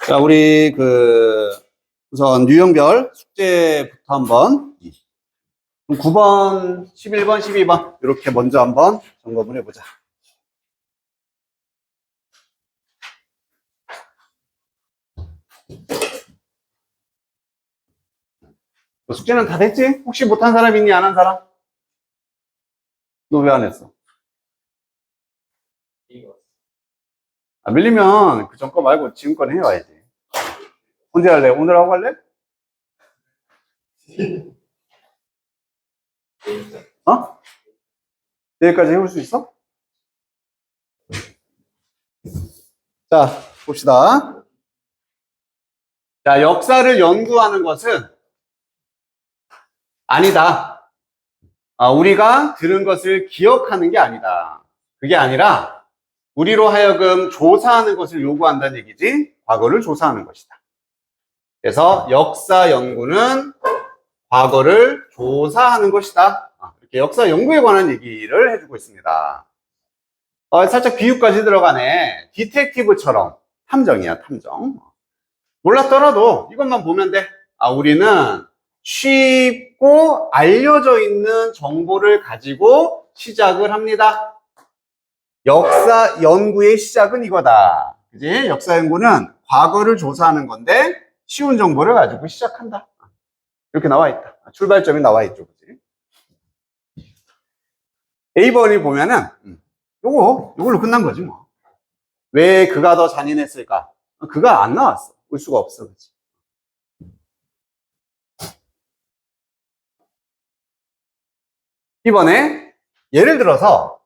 자, 우리 우선 유형별 숙제부터 한번 9번, 11번, 12번 이렇게 먼저 한번 점검을 해보자. 숙제는 다 됐지? 혹시 못한 사람 있니? 안 한 사람? 너 왜 안 했어? 밀리면 그 전 거 말고 지금 거는 해와야지. 언제 할래? 오늘 하고 갈래? 어? 내일까지 해올 수 있어? 자, 봅시다. 자, 역사를 연구하는 것은 아니다. 우리가 들은 것을 기억하는 게 아니다. 그게 아니라 우리로 하여금 조사하는 것을 요구한다는 얘기지, 과거를 조사하는 것이다. 그래서 역사 연구는 과거를 조사하는 것이다. 이렇게 역사 연구에 관한 얘기를 해주고 있습니다. 살짝 비유까지 들어가네. 디텍티브처럼 탐정이야, 탐정. 몰랐더라도 이것만 보면 돼. 우리는 쉽고 알려져 있는 정보를 가지고 시작을 합니다. 역사 연구의 시작은 이거다. 그지? 역사 연구는 과거를 조사하는 건데 쉬운 정보를 가지고 시작한다. 이렇게 나와 있다. 출발점이 나와 있죠. 그지? A번이 보면은 요걸로 끝난 거지 뭐. 왜 그가 더 잔인했을까? 그가 안 나왔어. 올 수가 없어. 그치? 이번에 예를 들어서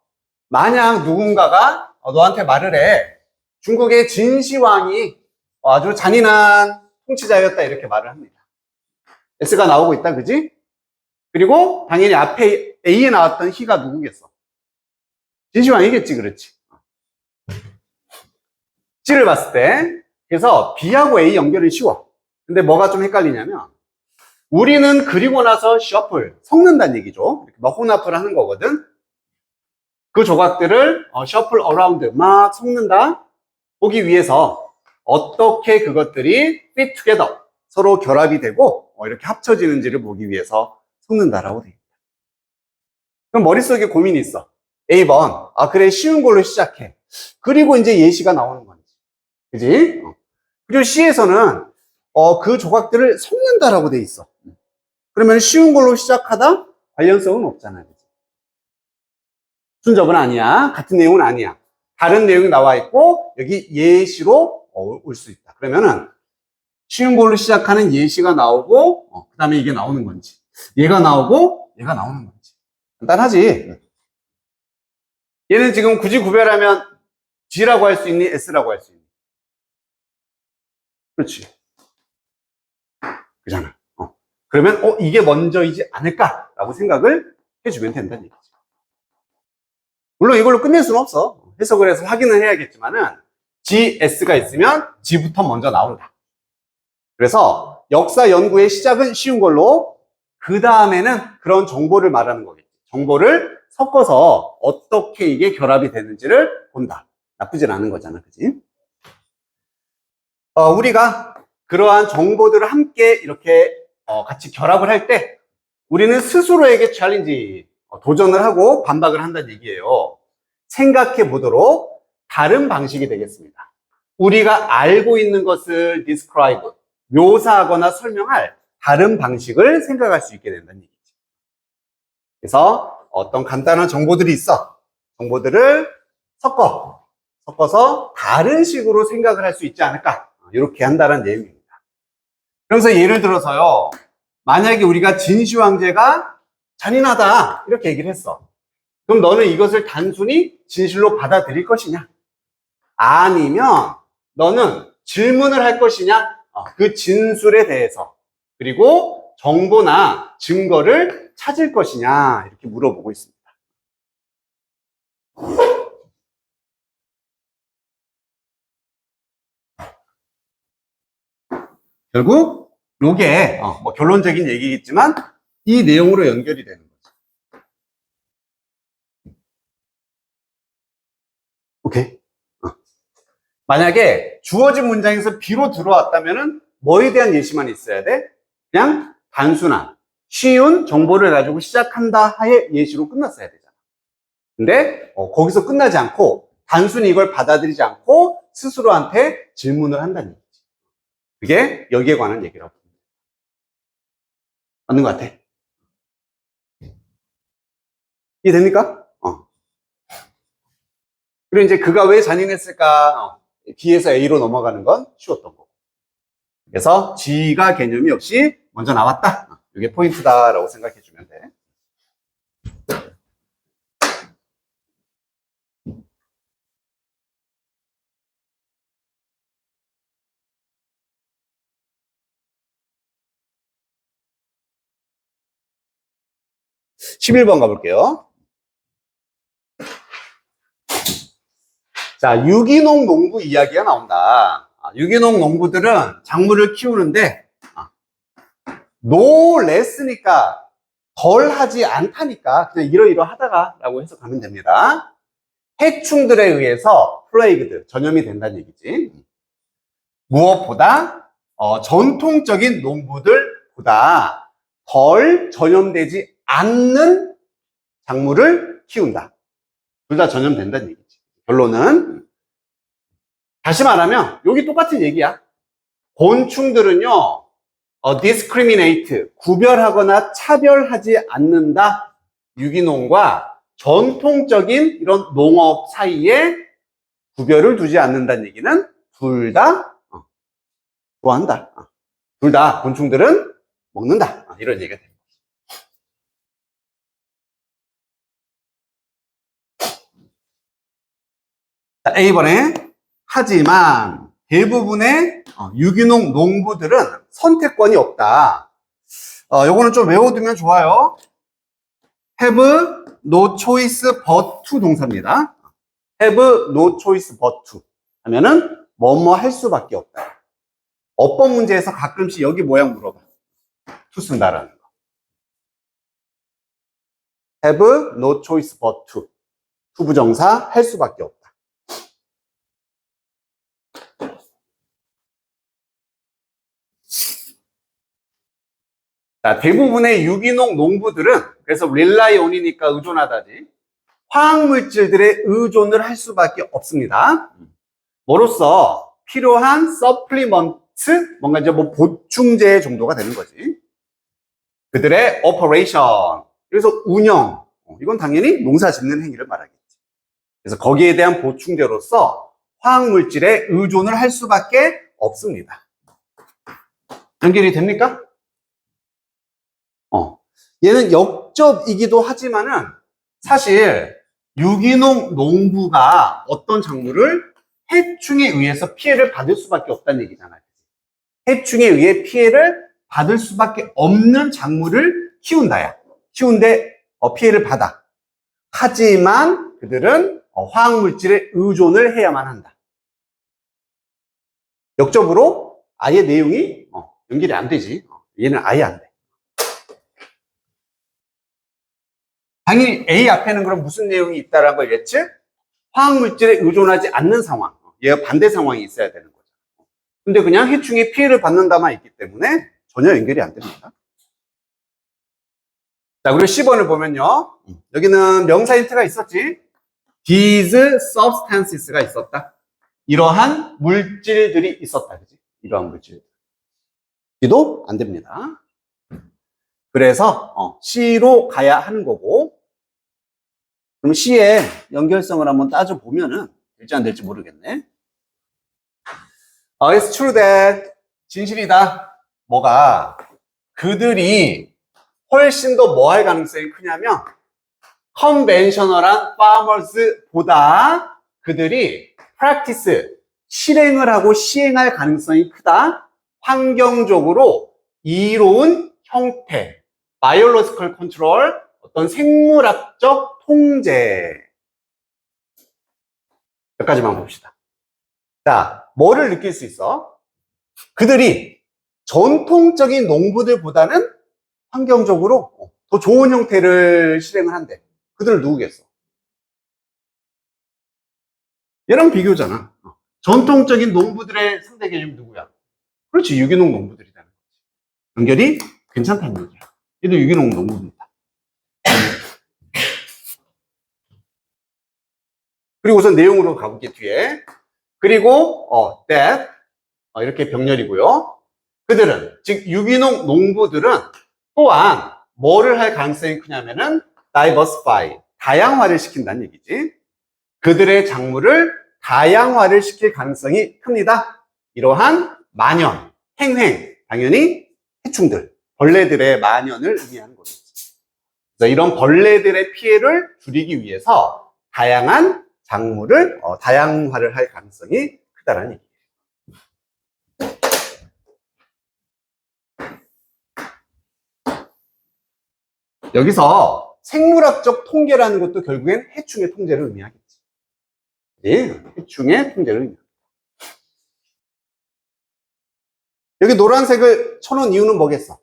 만약 누군가가 너한테 말을 해. 중국의 진시황이 아주 잔인한 통치자였다 이렇게 말을 합니다. S가 나오고 있다. 그지? 그리고 당연히 앞에 A에 나왔던 희가 누구겠어? 진시황이겠지. 그렇지? C를 봤을 때 그래서 B하고 A 연결이 쉬워. 근데 뭐가 좀 헷갈리냐면 우리는 그리고 나서 셔플, 섞는다는 얘기죠. 막 혼합을 하는 거거든. 그 조각들을 셔플 어라운드, 막 섞는다. 보기 위해서 어떻게 그것들이 fit together, 서로 결합이 되고 이렇게 합쳐지는지를 보기 위해서 섞는다라고 돼 있다. 그럼 머릿속에 고민이 있어. A번, 그래 쉬운 걸로 시작해. 그리고 이제 예시가 나오는 거지. 그지? 그리고 C에서는 그 조각들을 섞는다라고 돼 있어. 그러면 쉬운 걸로 시작하다 관련성은 없잖아. 그치? 순접은 아니야. 같은 내용은 아니야. 다른 내용이 나와 있고 여기 예시로 올 수 있다. 그러면은 쉬운 걸로 시작하는 예시가 나오고 그 다음에 이게 나오는 건지 얘가 나오고 얘가 나오는 건지 간단하지. 얘는 지금 굳이 구별하면 G라고 할 수 있니? S라고 할 수 있니? 그렇지. 그잖아. 그러면 이게 먼저이지 않을까라고 생각을 해주면 된다는 얘기죠. 물론 이걸로 끝낼 수는 없어. 해석을 해서 확인을 해야겠지만은 G, S가 있으면 G부터 먼저 나온다. 그래서 역사 연구의 시작은 쉬운 걸로 그 다음에는 그런 정보를 말하는 거겠지. 정보를 섞어서 어떻게 이게 결합이 되는지를 본다. 나쁘진 않은 거잖아. 그지? 우리가 그러한 정보들을 함께 이렇게 같이 결합을 할 때 우리는 스스로에게 챌린지, 도전을 하고 반박을 한다는 얘기예요. 생각해 보도록 다른 방식이 되겠습니다. 우리가 알고 있는 것을 describe, 묘사하거나 설명할 다른 방식을 생각할 수 있게 된다는 얘기죠. 그래서 어떤 간단한 정보들이 있어. 정보들을 섞어서 다른 식으로 생각을 할 수 있지 않을까. 이렇게 한다는 내용입니다. 그래서 예를 들어서요. 만약에 우리가 진시황제가 잔인하다 이렇게 얘기를 했어. 그럼 너는 이것을 단순히 진실로 받아들일 것이냐? 아니면 너는 질문을 할 것이냐? 그 진술에 대해서 그리고 정보나 증거를 찾을 것이냐 이렇게 물어보고 있습니다. 결국 이게 뭐 결론적인 얘기겠지만 이 내용으로 연결이 되는 거죠. 오케이. 만약에 주어진 문장에서 B로 들어왔다면은 뭐에 대한 예시만 있어야 돼? 그냥 단순한, 쉬운 정보를 가지고 시작한다 하의 예시로 끝났어야 되잖아. 근데 거기서 끝나지 않고 단순히 이걸 받아들이지 않고 스스로한테 질문을 한다는 얘기지. 그게 여기에 관한 얘기라고. 맞는 것 같아. 이해됩니까? 그리고 이제 그가 왜 잔인했을까? B에서 A로 넘어가는 건 쉬웠던 거고. 그래서 G가 개념이 없이 먼저 나왔다. 이게 포인트다라고 생각해 주면 돼. (11번) 가볼게요. 자, 유기농 농부 이야기가 나온다. 유기농 농부들은 작물을 키우는데 no less니까 덜 하지 않다니까 그냥 이러이러하다가 라고 해석하면 됩니다. 해충들에 의해서 플레이그드, 전염이 된다는 얘기지. 무엇보다 전통적인 농부들보다 덜 전염되지 않는 작물을 키운다. 둘 다 전염된다는 얘기지. 결론은 다시 말하면 여기 똑같은 얘기야. 곤충들은요 discriminate, 구별하거나 차별하지 않는다. 유기농과 전통적인 이런 농업 사이에 구별을 두지 않는다는 얘기는 둘 다 좋아한다. 둘 다 곤충들은 먹는다. 이런 얘기가 됩니다. 자, A번에 하지만 대부분의 유기농 농부들은 선택권이 없다. 요거는 좀 외워두면 좋아요. have no choice but to 동사입니다. have no choice but to 하면은 뭐뭐 할 수밖에 없다. 어법 문제에서 가끔씩 여기 모양 물어봐. to 쓴다라는 거. have no choice but to. to 부정사 할 수밖에 없다. 자, 대부분의 유기농 농부들은 그래서 rely on이니까 의존하다지. 화학물질들에 의존을 할 수밖에 없습니다. 뭐로써 필요한 supplement, 뭔가 이제 뭐 보충제 정도가 되는 거지. 그들의 operation, 그래서 운영, 이건 당연히 농사 짓는 행위를 말하겠지. 그래서 거기에 대한 보충제로서 화학물질에 의존을 할 수밖에 없습니다. 연결이 됩니까? 얘는 역접이기도 하지만은 사실 유기농 농부가 어떤 작물을 해충에 의해서 피해를 받을 수밖에 없다는 얘기잖아요. 해충에 의해 피해를 받을 수밖에 없는 작물을 키운다야. 키운데 피해를 받아. 하지만 그들은 화학물질에 의존을 해야만 한다. 역접으로 아예 내용이 연결이 안 되지. 얘는 아예 안 돼. 당연히 A 앞에는 그럼 무슨 내용이 있다라는 걸 예측? 화학물질에 의존하지 않는 상황. 얘가 반대 상황이 있어야 되는 거죠. 근데 그냥 해충이 피해를 받는다만 있기 때문에 전혀 연결이 안 됩니다. 자, 그리고 10번을 보면요. 여기는 명사 힌트가 있었지. These substances가 있었다. 이러한 물질들이 있었다. 그지? 이러한 물질들. 이도 안 됩니다. 그래서 C로 가야 하는 거고, 그럼 C의 연결성을 한번 따져보면은 될지 안 될지 모르겠네. It's true that 진실이다. 뭐가 그들이 훨씬 더 뭐 할 가능성이 크냐면 conventional한 farmers보다 그들이 practice, 실행을 하고 시행할 가능성이 크다. 환경적으로 이로운 형태, biological control, 어떤 생물학적 통제. 여기까지만 봅시다. 자, 뭐를 느낄 수 있어? 그들이 전통적인 농부들보다는 환경적으로 더 좋은 형태를 실행을 한대. 그들은 누구겠어? 얘랑 비교잖아. 전통적인 농부들의 상대 개념이 누구야? 그렇지, 유기농 농부들이라는 거지. 연결이 괜찮다는 얘기야. 얘도 유기농 농부입니다. 그리고 우선 내용으로 가볼게, 뒤에. 그리고, that, 이렇게 병렬이고요. 그들은, 즉, 유기농 농부들은 또한 뭐를 할 가능성이 크냐면은, diversify, 다양화를 시킨다는 얘기지. 그들의 작물을 다양화를 시킬 가능성이 큽니다. 이러한 만연, 행횡, 당연히 해충들, 벌레들의 만연을 의미하는 거죠. 그래서 이런 벌레들의 피해를 줄이기 위해서 다양한 작물을 다양화를 할 가능성이 크다라는 얘기예요. 여기서 생물학적 통계라는 것도 결국엔 해충의 통제를 의미하겠지. 예, 해충의 통제를 의미합니다. 여기 노란색을 쳐놓은 이유는 뭐겠어?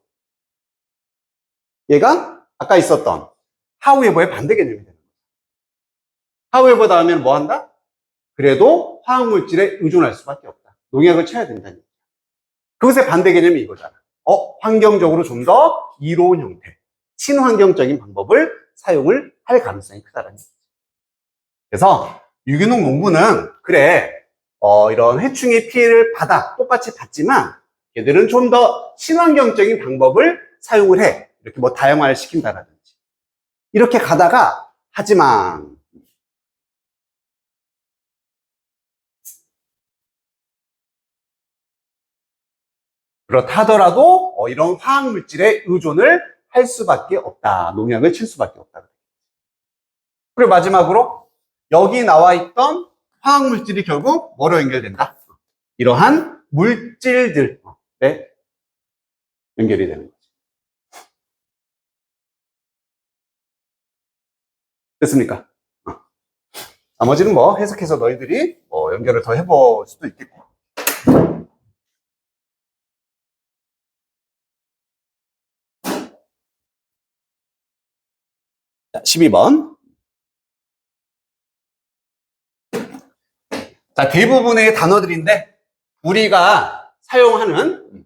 얘가 아까 있었던 하우에버의 반대 개념이 되는 거야. 하우에버 다음에는 뭐 한다? 그래도 화학물질에 의존할 수밖에 없다. 농약을 쳐야 된다는 얘기야. 그것의 반대 개념이 이거잖아. 환경적으로 좀 더 이로운 형태, 친환경적인 방법을 사용을 할 가능성이 크다라는 얘기지. 그래서 유기농 농부는 그래, 이런 해충의 피해를 똑같이 받지만 얘들은 좀 더 친환경적인 방법을 사용을 해. 이렇게 뭐 다양화를 시킨다라든지. 이렇게 가다가, 하지만, 그렇다 하더라도, 이런 화학물질에 의존을 할 수밖에 없다. 농약을 칠 수밖에 없다. 그리고 마지막으로, 여기 나와 있던 화학물질이 결국 뭐로 연결된다? 이러한 물질들에 연결이 되는 거죠. 됐습니까? 나머지는 뭐 해석해서 너희들이 연결을 더 해볼 수도 있겠고. 자, 12번. 자, 대부분의 단어들인데 우리가 사용하는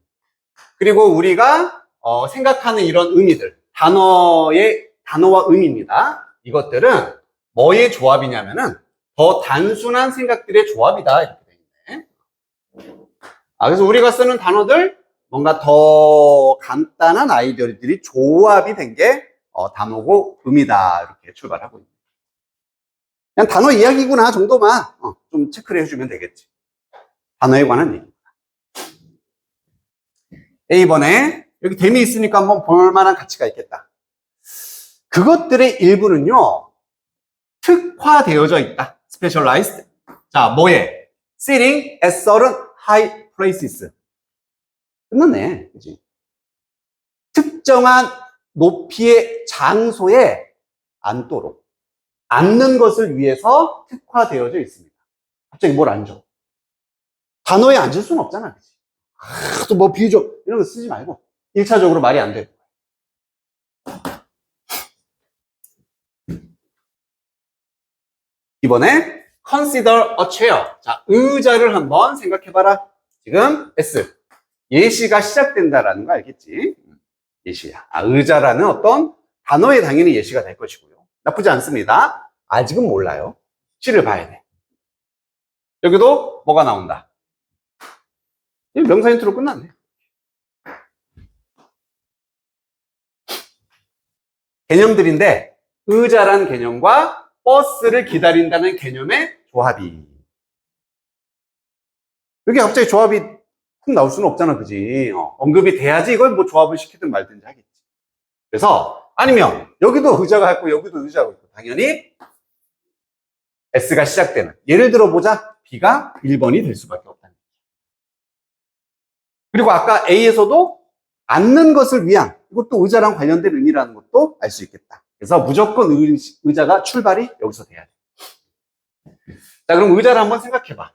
그리고 우리가 생각하는 이런 의미들, 단어와 의미입니다. 이것들은 뭐의 조합이냐면은 더 단순한 생각들의 조합이다 이렇게 되어 있네. 그래서 우리가 쓰는 단어들 뭔가 더 간단한 아이디어들이 조합이 된 게 단어고 의미다 이렇게 출발하고 있네. 그냥 단어 이야기구나 정도만 좀 체크를 해주면 되겠지. 단어에 관한 얘기입니다. A번에 여기 댐이 있으니까 한번 볼만한 가치가 있겠다. 그것들의 일부는요 특화되어져 있다. Specialized. 자, 뭐에? Sitting at certain high places. 끝났네. 그치? 특정한 높이의 장소에 앉도록. 앉는 것을 위해서 특화되어져 있습니다. 갑자기 뭘 앉아? 단어에 앉을 수는 없잖아. 그치? 또 뭐 비유적 이런 거 쓰지 말고 1차적으로 말이 안 돼. 이번에 consider a chair. 자, 의자를 한번 생각해봐라. 지금 S. 예시가 시작된다라는 거 알겠지? 예시야. 의자라는 어떤 단어에 당연히 예시가 될 것이고요. 나쁘지 않습니다. 아직은 몰라요. 시를 봐야 돼. 여기도 뭐가 나온다. 명사 힌트로 끝났네. 개념들인데 의자란 개념과 버스를 기다린다는 개념의 조합이. 여기 갑자기 조합이 훅 나올 수는 없잖아, 그지? 언급이 돼야지 이걸 뭐 조합을 시키든 말든지 하겠지. 그래서 아니면 여기도 의자가 있고 여기도 의자가 있고 당연히 S가 시작되는. 예를 들어 보자. B가 1번이 될 수밖에 없다는 거죠. 그리고 아까 A에서도 앉는 것을 위한 이것도 의자랑 관련된 의미라는 것도 알 수 있겠다. 그래서 무조건 의자가 출발이 여기서 돼야 돼. 자, 그럼 의자를 한번 생각해봐.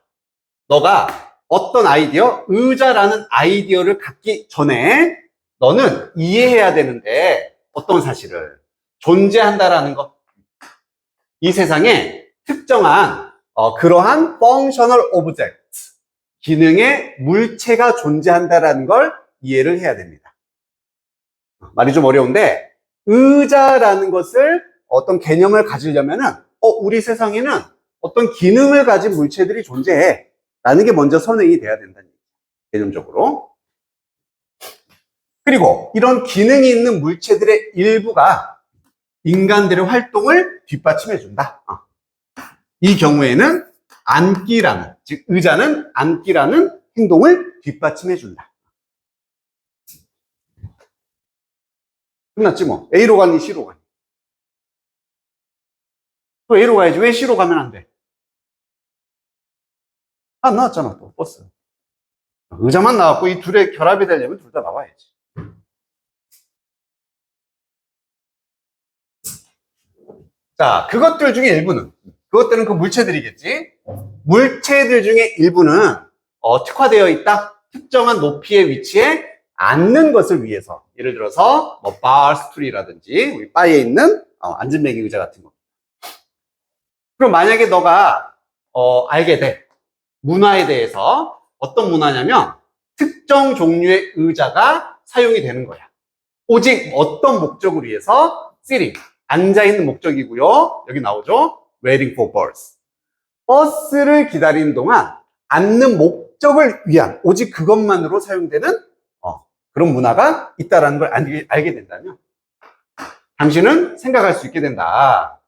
너가 어떤 아이디어, 의자라는 아이디어를 갖기 전에 너는 이해해야 되는데 어떤 사실을 존재한다라는 것. 이 세상에 특정한 그러한 functional object, 기능에 물체가 존재한다라는 걸 이해를 해야 됩니다. 말이 좀 어려운데 의자라는 것을 어떤 개념을 가지려면은 우리 세상에는 어떤 기능을 가진 물체들이 존재해 라는 게 먼저 선행이 돼야 된다는 얘기예요. 개념적으로. 그리고 이런 기능이 있는 물체들의 일부가 인간들의 활동을 뒷받침해 준다. 이 경우에는 앉기라는, 즉 의자는 앉기라는 행동을 뒷받침해 준다. 끝났지 뭐. A로 가니 C로 가니. 또 A로 가야지. 왜 C로 가면 안 돼? 안 나왔잖아, 또 버스. 의자만 나왔고 이 둘의 결합이 되려면 둘 다 나와야지. 자, 그것들 중에 일부는, 그것들은 그 물체들이겠지. 물체들 중에 일부는 특화되어 있다. 특정한 높이의 위치에 앉는 것을 위해서. 예를 들어서 뭐 바 스툴이라든지 우리 바에 있는 앉은 매개 의자 같은 거. 그럼 만약에 너가 알게 돼. 문화에 대해서 어떤 문화냐면 특정 종류의 의자가 사용이 되는 거야. 오직 어떤 목적을 위해서 sitting, 앉아있는 목적이고요. 여기 나오죠. waiting for bus. 버스를 기다리는 동안 앉는 목적을 위한 오직 그것만으로 사용되는 그런 문화가 있다는 걸 알게 된다면 당신은 생각할 수 있게 된다.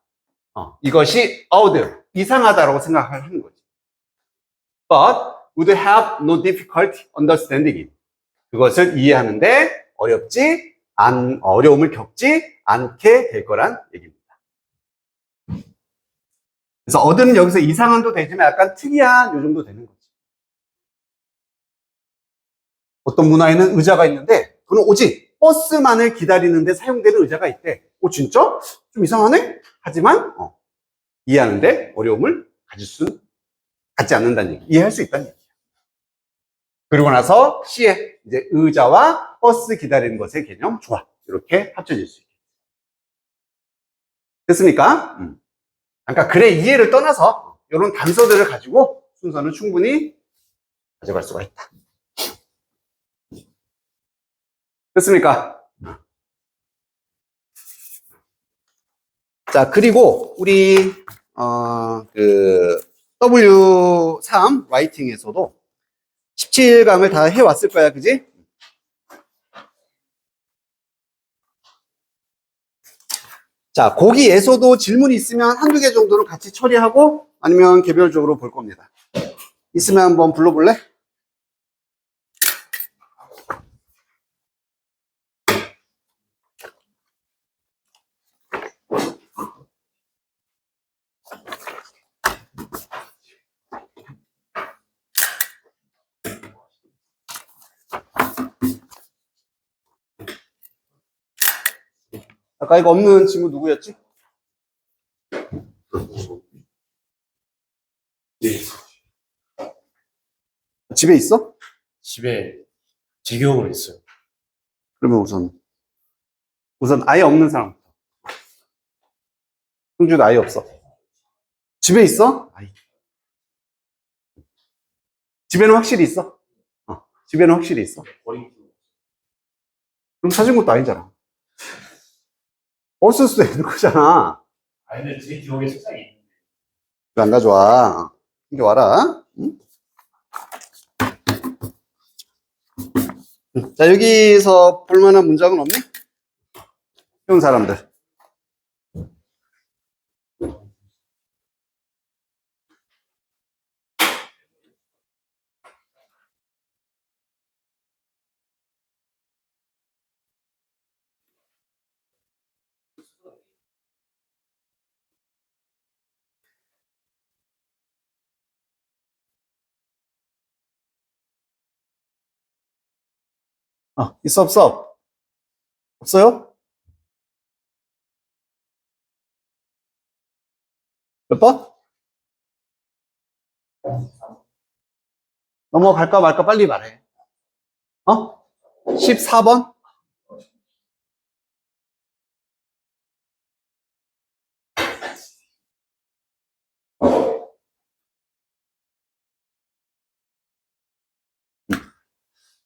이것이 odd, 이상하다라고 생각하는 거지. But would have no difficulty understanding it. 그것을 이해하는데 어려움을 겪지 않게 될 거란 얘기입니다. 그래서 odd는 여기서 이상한도 되지만 약간 특이한 요 정도 되는 거지. 어떤 문화에는 의자가 있는데 그건 오직 버스만을 기다리는데 사용되는 의자가 있대. 진짜? 좀 이상하네? 하지만 이해하는데 어려움을 갖지 않는다는 얘기. 이해할 수 있다는 얘기. 그리고 나서 C에 이제 의자와 버스 기다리는 것의 개념 좋아. 이렇게 합쳐질 수 있게. 됐습니까? 그러니까 글의 이해를 떠나서 이런 단서들을 가지고 순서는 충분히 가져갈 수가 있다. 됐습니까? 자, 그리고 우리 W3 라이팅에서도 17강을 다 해왔을 거야, 그지? 자, 거기에서도 질문이 있으면 한두 개 정도는 같이 처리하고 아니면 개별적으로 볼 겁니다. 있으면 한번 불러볼래? 아까 이거 없는 친구 누구였지? 네. 집에 있어? 집에 직영은 있어요. 그러면 우선 아예 없는 사람부터. 흥주도 아예 없어. 집에 있어? 아이. 집에는 확실히 있어. 집에는 확실히 있어. 그럼 찾은 것도 아니잖아. 없을 수도 있는 거잖아. 아니, 근데 제 기억에 책상이 있는데. 왜 안 가져와? 이리 와라. 응? 자, 여기서 볼만한 문장은 없니? 쉬운 사람들. 있어, 없어? 없어요? 몇 번? 넘어갈까 말까 빨리 말해. 14번?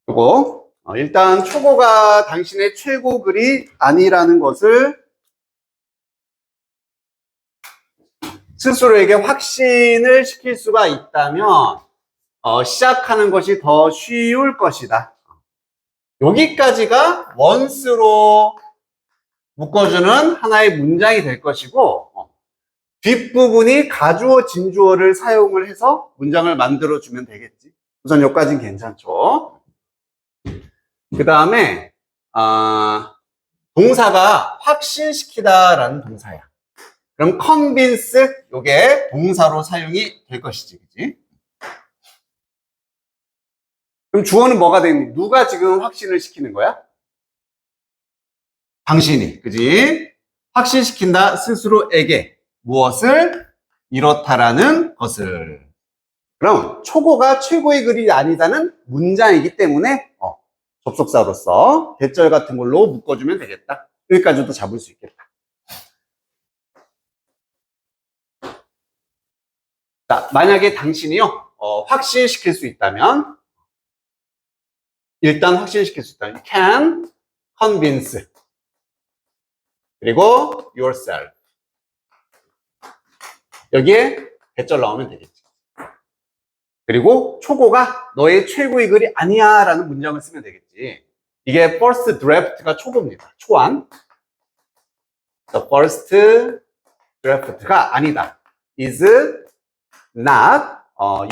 그리고 일단 초고가 당신의 최고 글이 아니라는 것을 스스로에게 확신을 시킬 수가 있다면 시작하는 것이 더 쉬울 것이다. 여기까지가 once로 묶어주는 하나의 문장이 될 것이고 뒷부분이 가주어, 진주어를 사용을 해서 문장을 만들어주면 되겠지. 우선 여기까지는 괜찮죠. 그 다음에 동사가 확신시키다라는 동사야. 그럼 convince 요게 동사로 사용이 될 것이지, 그지? 그럼 주어는 뭐가 되니? 누가 지금 확신을 시키는 거야? 당신이, 그지? 확신시킨다 스스로에게 무엇을? 이렇다라는 것을. 그럼 초고가 최고의 글이 아니다는 문장이기 때문에 접속사로서 대절 같은 걸로 묶어주면 되겠다. 여기까지도 잡을 수 있겠다. 자, 만약에 당신이요 확신시킬 수 있다면 일단 확신시킬 수 있다면 can convince 그리고 yourself 여기에 대절 나오면 되겠지. 그리고 초고가 너의 최고의 글이 아니야 라는 문장을 쓰면 되겠지. 이게 first draft가 초고입니다. 초안. The first draft가 아니다. is not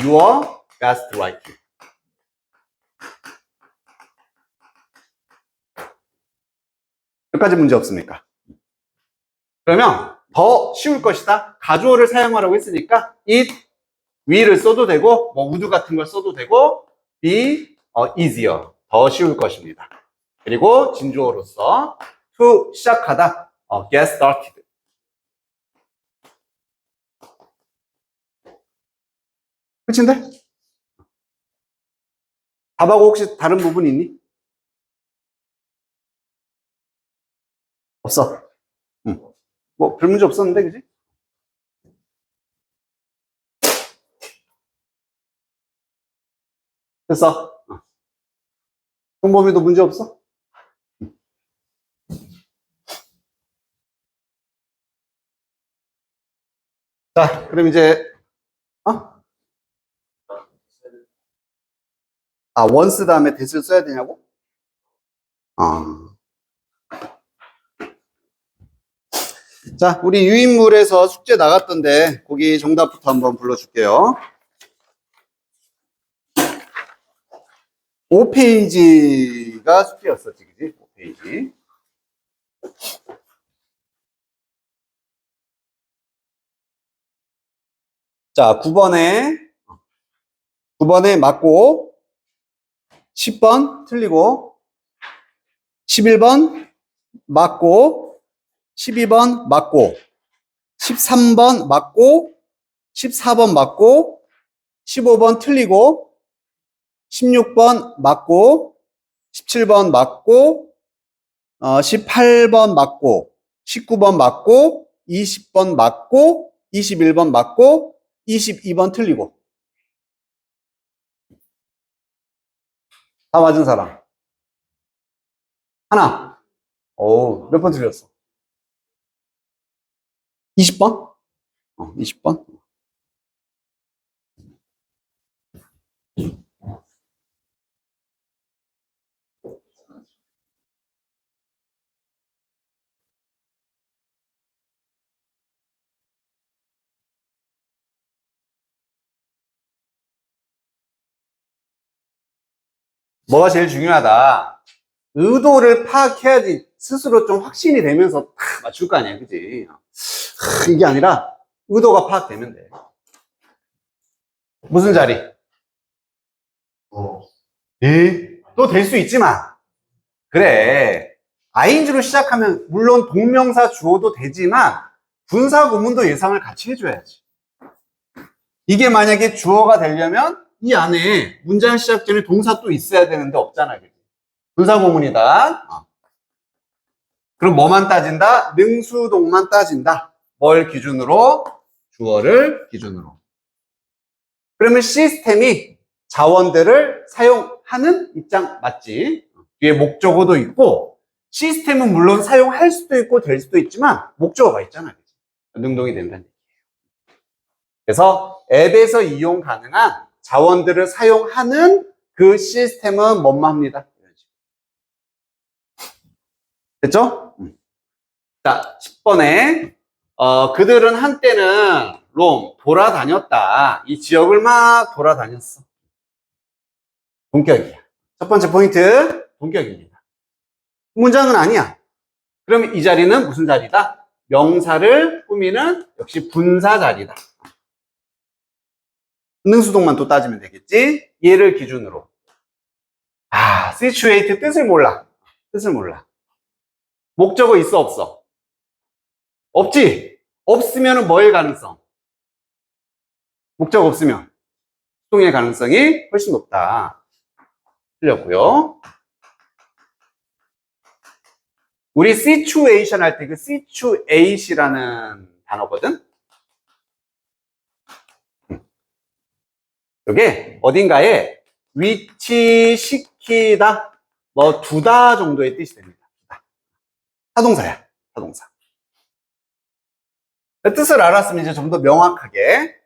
your best writing. 여기까지 문제 없습니까? 그러면 더 쉬울 것이다. 가주어를 사용하라고 했으니까 it, will을 써도 되고 뭐 would 같은 걸 써도 되고 be easier, 더 쉬울 것입니다. 그리고 진주어로서 to 시작하다, get started. 끝인데? 답하고 혹시 다른 부분 있니? 없어. 뭐 별 문제 없었는데, 그지? 됐어. 홍범이도 문제 없어? 자, 그럼 이제 once 다음에 that을 써야 되냐고? 자, 우리 유인물에서 숙제 나갔던데 거기 정답부터 한번 불러줄게요. 5페이지가 숙제였었지, 그지? 5페이지. 자, 9번에 맞고 10번 틀리고 11번 맞고 12번 맞고 13번 맞고 14번 맞고 15번 틀리고 16번 맞고 17번 맞고 18번 맞고 19번 맞고 20번 맞고 21번 맞고 22번 틀리고. 다 맞은 사람 하나. 오, 몇 번 틀렸어? 20번? 20번? 뭐가 제일 중요하다? 의도를 파악해야지 스스로 좀 확신이 되면서 딱 맞출 거 아니야, 그지? 이게 아니라 의도가 파악되면 돼. 무슨 자리? 또 될 수 있지만 그래, ing로 시작하면 물론 동명사 주어도 되지만 분사 구문도 예상을 같이 해줘야지. 이게 만약에 주어가 되려면 이 안에 문장 시작 전에 동사 또 있어야 되는데 없잖아, 그지? 분사 구문이다. 그럼 뭐만 따진다? 능수동만 따진다. 뭘 기준으로? 주어를 기준으로. 그러면 시스템이 자원들을 사용 사용하는 입장 맞지? 뒤에 목적어도 있고 시스템은 물론 사용할 수도 있고 될 수도 있지만 목적어가 있잖아. 능동이 된다는 얘기예요. 그래서 앱에서 이용 가능한 자원들을 사용하는 그 시스템은 뭐뭐 합니다. 됐죠? 자, 10번에 그들은 한때는 돌아다녔다. 이 지역을 막 돌아다녔어. 동격이야. 첫 번째 포인트, 동격입니다. 문장은 아니야. 그럼 이 자리는 무슨 자리다? 명사를 꾸미는 역시 분사 자리다. 능수동만 또 따지면 되겠지? 얘를 기준으로. situate 뜻을 몰라. 뜻을 몰라. 목적어 있어, 없어? 없지? 없으면 뭐일 가능성? 목적어 없으면 수동의 가능성이 훨씬 높다. 틀렸고요. 우리 situation 할 때 그 situate이라는 단어거든? 이게 어딘가에 위치시키다, 두다 정도의 뜻이 됩니다. 타동사야, 타동사. 뜻을 알았으면 이제 좀 더 명확하게,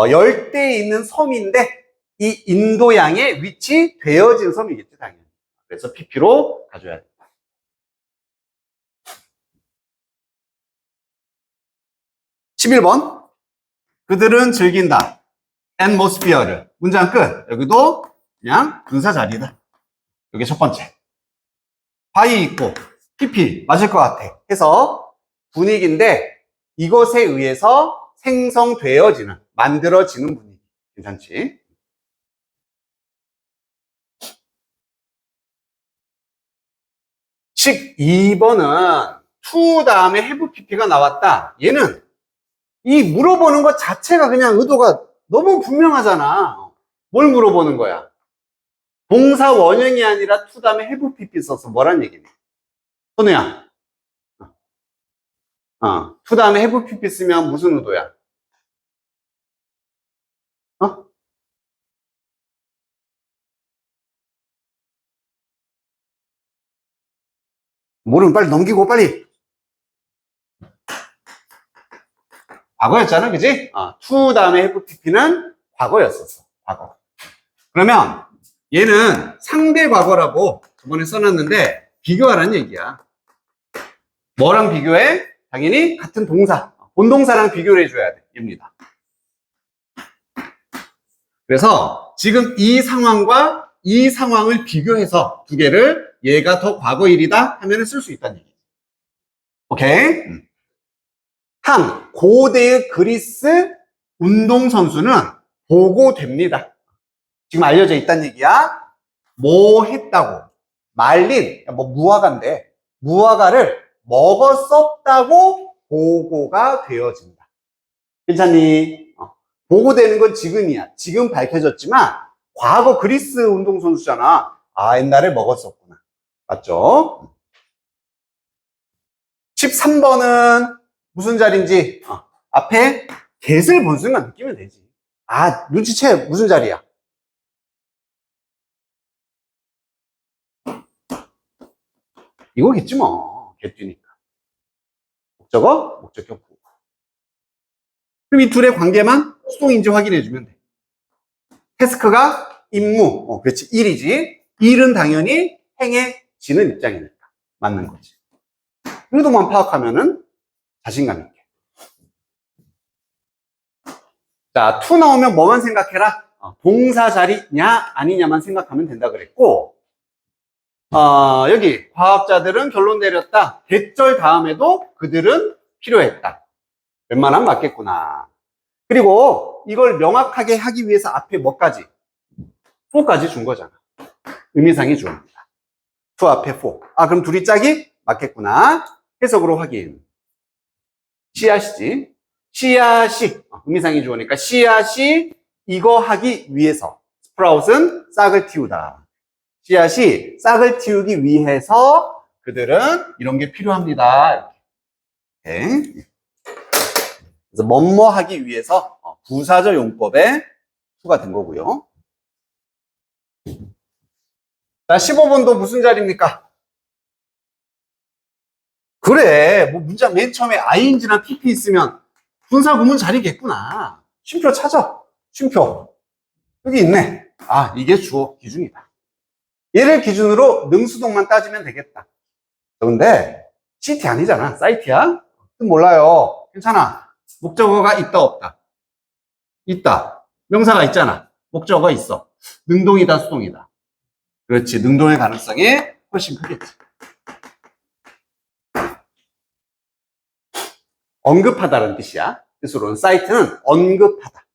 열대에 있는 섬인데, 이 인도양에 위치되어진 섬이겠지, 당연히. 그래서 PP로 가져야 돼. 11번. 그들은 즐긴다. atmosphere를. 문장 끝. 여기도 그냥 분사 자리다. 여기 첫 번째. 바이 있고, PP, 맞을 것 같아. 해서 분위기인데, 이것에 의해서 생성되어지는, 만들어지는 분위기. 괜찮지? (12번은) to 다음에 have pp가 나왔다. 얘는 이 물어보는 것 자체가 그냥 의도가 너무 분명하잖아. 뭘 물어보는 거야? 동사 원형이 아니라 to 다음에 have pp 써서 뭐란 얘기네? 선우야. to 다음에 have pp 쓰면 무슨 의도야? 모르면 빨리 넘기고 빨리. 과거였잖아, 그지? to 다음에 have pp는 과거였었어. 과거. 그러면 얘는 상대 과거라고 저번에 써놨는데 비교하라는 얘기야. 뭐랑 비교해? 당연히 같은 동사, 본동사랑 비교를 해줘야 돼. 입니다. 그래서 지금 이 상황과 이 상황을 비교해서 두 개를 얘가 더 과거일이다 하면 쓸 수 있다는 얘기. 오케이? 고대의 그리스 운동선수는 보고됩니다. 지금 알려져 있다는 얘기야. 뭐 했다고? 말린, 무화과인데, 무화과를 먹었었다고 보고가 되어진다. 괜찮니? 보고되는 건 지금이야. 지금 밝혀졌지만, 과거 그리스 운동선수잖아. 옛날에 먹었었구나. 맞죠? 13번은 무슨 자리인지, 앞에 get을 본 순간 느끼면 되지. 눈치채. 무슨 자리야? 이거겠지 뭐. get 뒤니까. 목적어, 목적격 부호. 그럼 이 둘의 관계만 수동인지 확인해주면 돼. 태스크가 임무, 그렇지, 일이지. 일은 당연히 행해지는 입장이니까. 맞는 거지. 의도만 파악하면은 자신감 있게. 자, to 나오면 뭐만 생각해라? 동사 자리냐, 아니냐만 생각하면 된다 그랬고, 여기 과학자들은 결론 내렸다. 대절 다음에도 그들은 필요했다. 웬만하면 맞겠구나. 그리고 이걸 명확하게 하기 위해서 앞에 뭐까지? for까지 준 거잖아. 의미상의 주어입니다. to 앞에 for. 그럼 둘이 짝이 맞겠구나. 해석으로 확인. 씨앗이지. 씨앗이 의미상의 주어니까 씨앗이 이거 하기 위해서 스프라웃은 싹을 틔우다. 씨앗이 싹을 틔우기 위해서 그들은 이런 게 필요합니다. 이렇게. 그래서 뭐뭐 하기 위해서 부사절 용법의 to가 된 거고요. 자, 15번도 무슨 자리입니까? 그래, 뭐 문장 맨 처음에 ing랑 pp 있으면 분사구문 자리겠구나. 쉼표 찾아. 쉼표. 여기 있네. 아, 이게 주어 기준이다. 얘를 기준으로 능수동만 따지면 되겠다. 근데 CT 아니잖아. 사이트야? 몰라요. 괜찮아. 목적어가 있다 없다. 있다. 명사가 있잖아. 목적어가 있어. 능동이다 수동이다. 그렇지. 능동의 가능성이 훨씬 크겠지. 언급하다라는 뜻이야. 뜻으로는 사이트는 언급하다.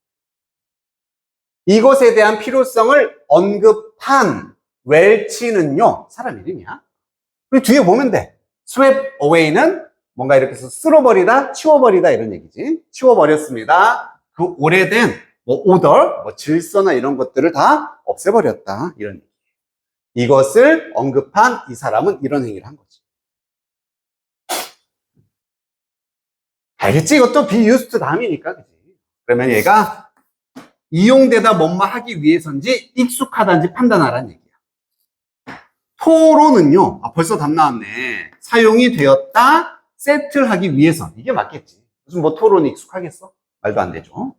이것에 대한 필요성을 언급한 웰치는요, 사람 이름이야. 그리고 뒤에 보면 돼. swept away는 뭔가 이렇게 해서 쓸어버리다, 치워버리다 이런 얘기지. 치워버렸습니다. 그 오래된 뭐 order, 뭐 질서나 이런 것들을 다 없애버렸다. 이런 얘기. 이것을 언급한 이 사람은 이런 행위를 한 거지. 알겠지? 이것도 be used 다음이니까, 그지? 그러면 얘가 이용되다 뭐뭐 하기 위해서인지 익숙하다는지 판단하라는 얘기야. 토로는요, 벌써 답 나왔네. 사용이 되었다, 세틀하기 위해서. 이게 맞겠지. 무슨 뭐 토로는 익숙하겠어? 말도 안 되죠.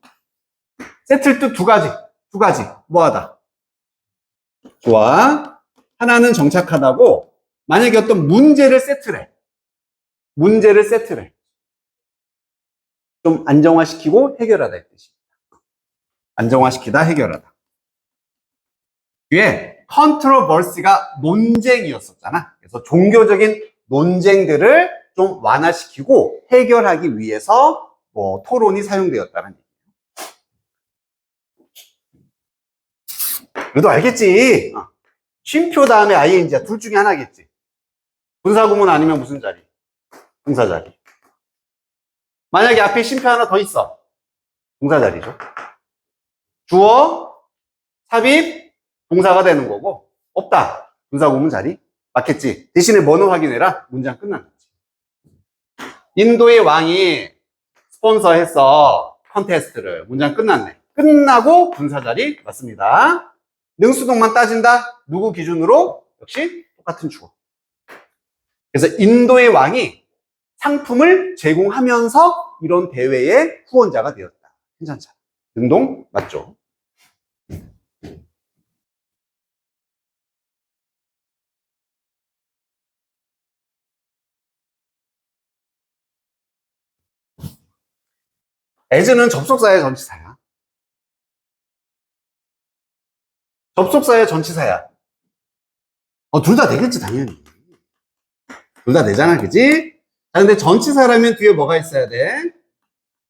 세틀 뜻 두 가지. 뭐하다. 좋아. 하나는 정착하다고, 만약에 어떤 문제를 세틀해. 좀 안정화시키고 해결하다 이 뜻입니다. 안정화시키다, 해결하다. 뒤에 컨트로버시가 논쟁이었었잖아. 그래서 종교적인 논쟁들을 좀 완화시키고 해결하기 위해서 뭐 토론이 사용되었다는 얘기예요. 그래도 알겠지. 쉼표 다음에 ing야. 둘 중에 하나겠지. 분사구문 아니면 무슨 자리? 동사 자리. 만약에 앞에 쉼표 하나 더 있어. 동사 자리죠. 주어, 삽입, 동사가 되는 거고, 없다. 분사구문 자리. 맞겠지? 대신에 뭐는 확인해라. 문장 끝난 거지. 인도의 왕이 스폰서했어. 컨테스트를. 문장 끝났네. 끝나고 분사 자리. 맞습니다. 능수동만 따진다. 누구 기준으로? 역시 똑같은 주어. 그래서 인도의 왕이 상품을 제공하면서 이런 대회의 후원자가 되었다. 괜찮죠? 능동 맞죠? as는 접속사의 전치사야. 접속사의 전치사야. 둘 다 되겠지, 당연히. 둘 다 되잖아, 그지? 자, 근데 전치사라면 뒤에 뭐가 있어야 돼?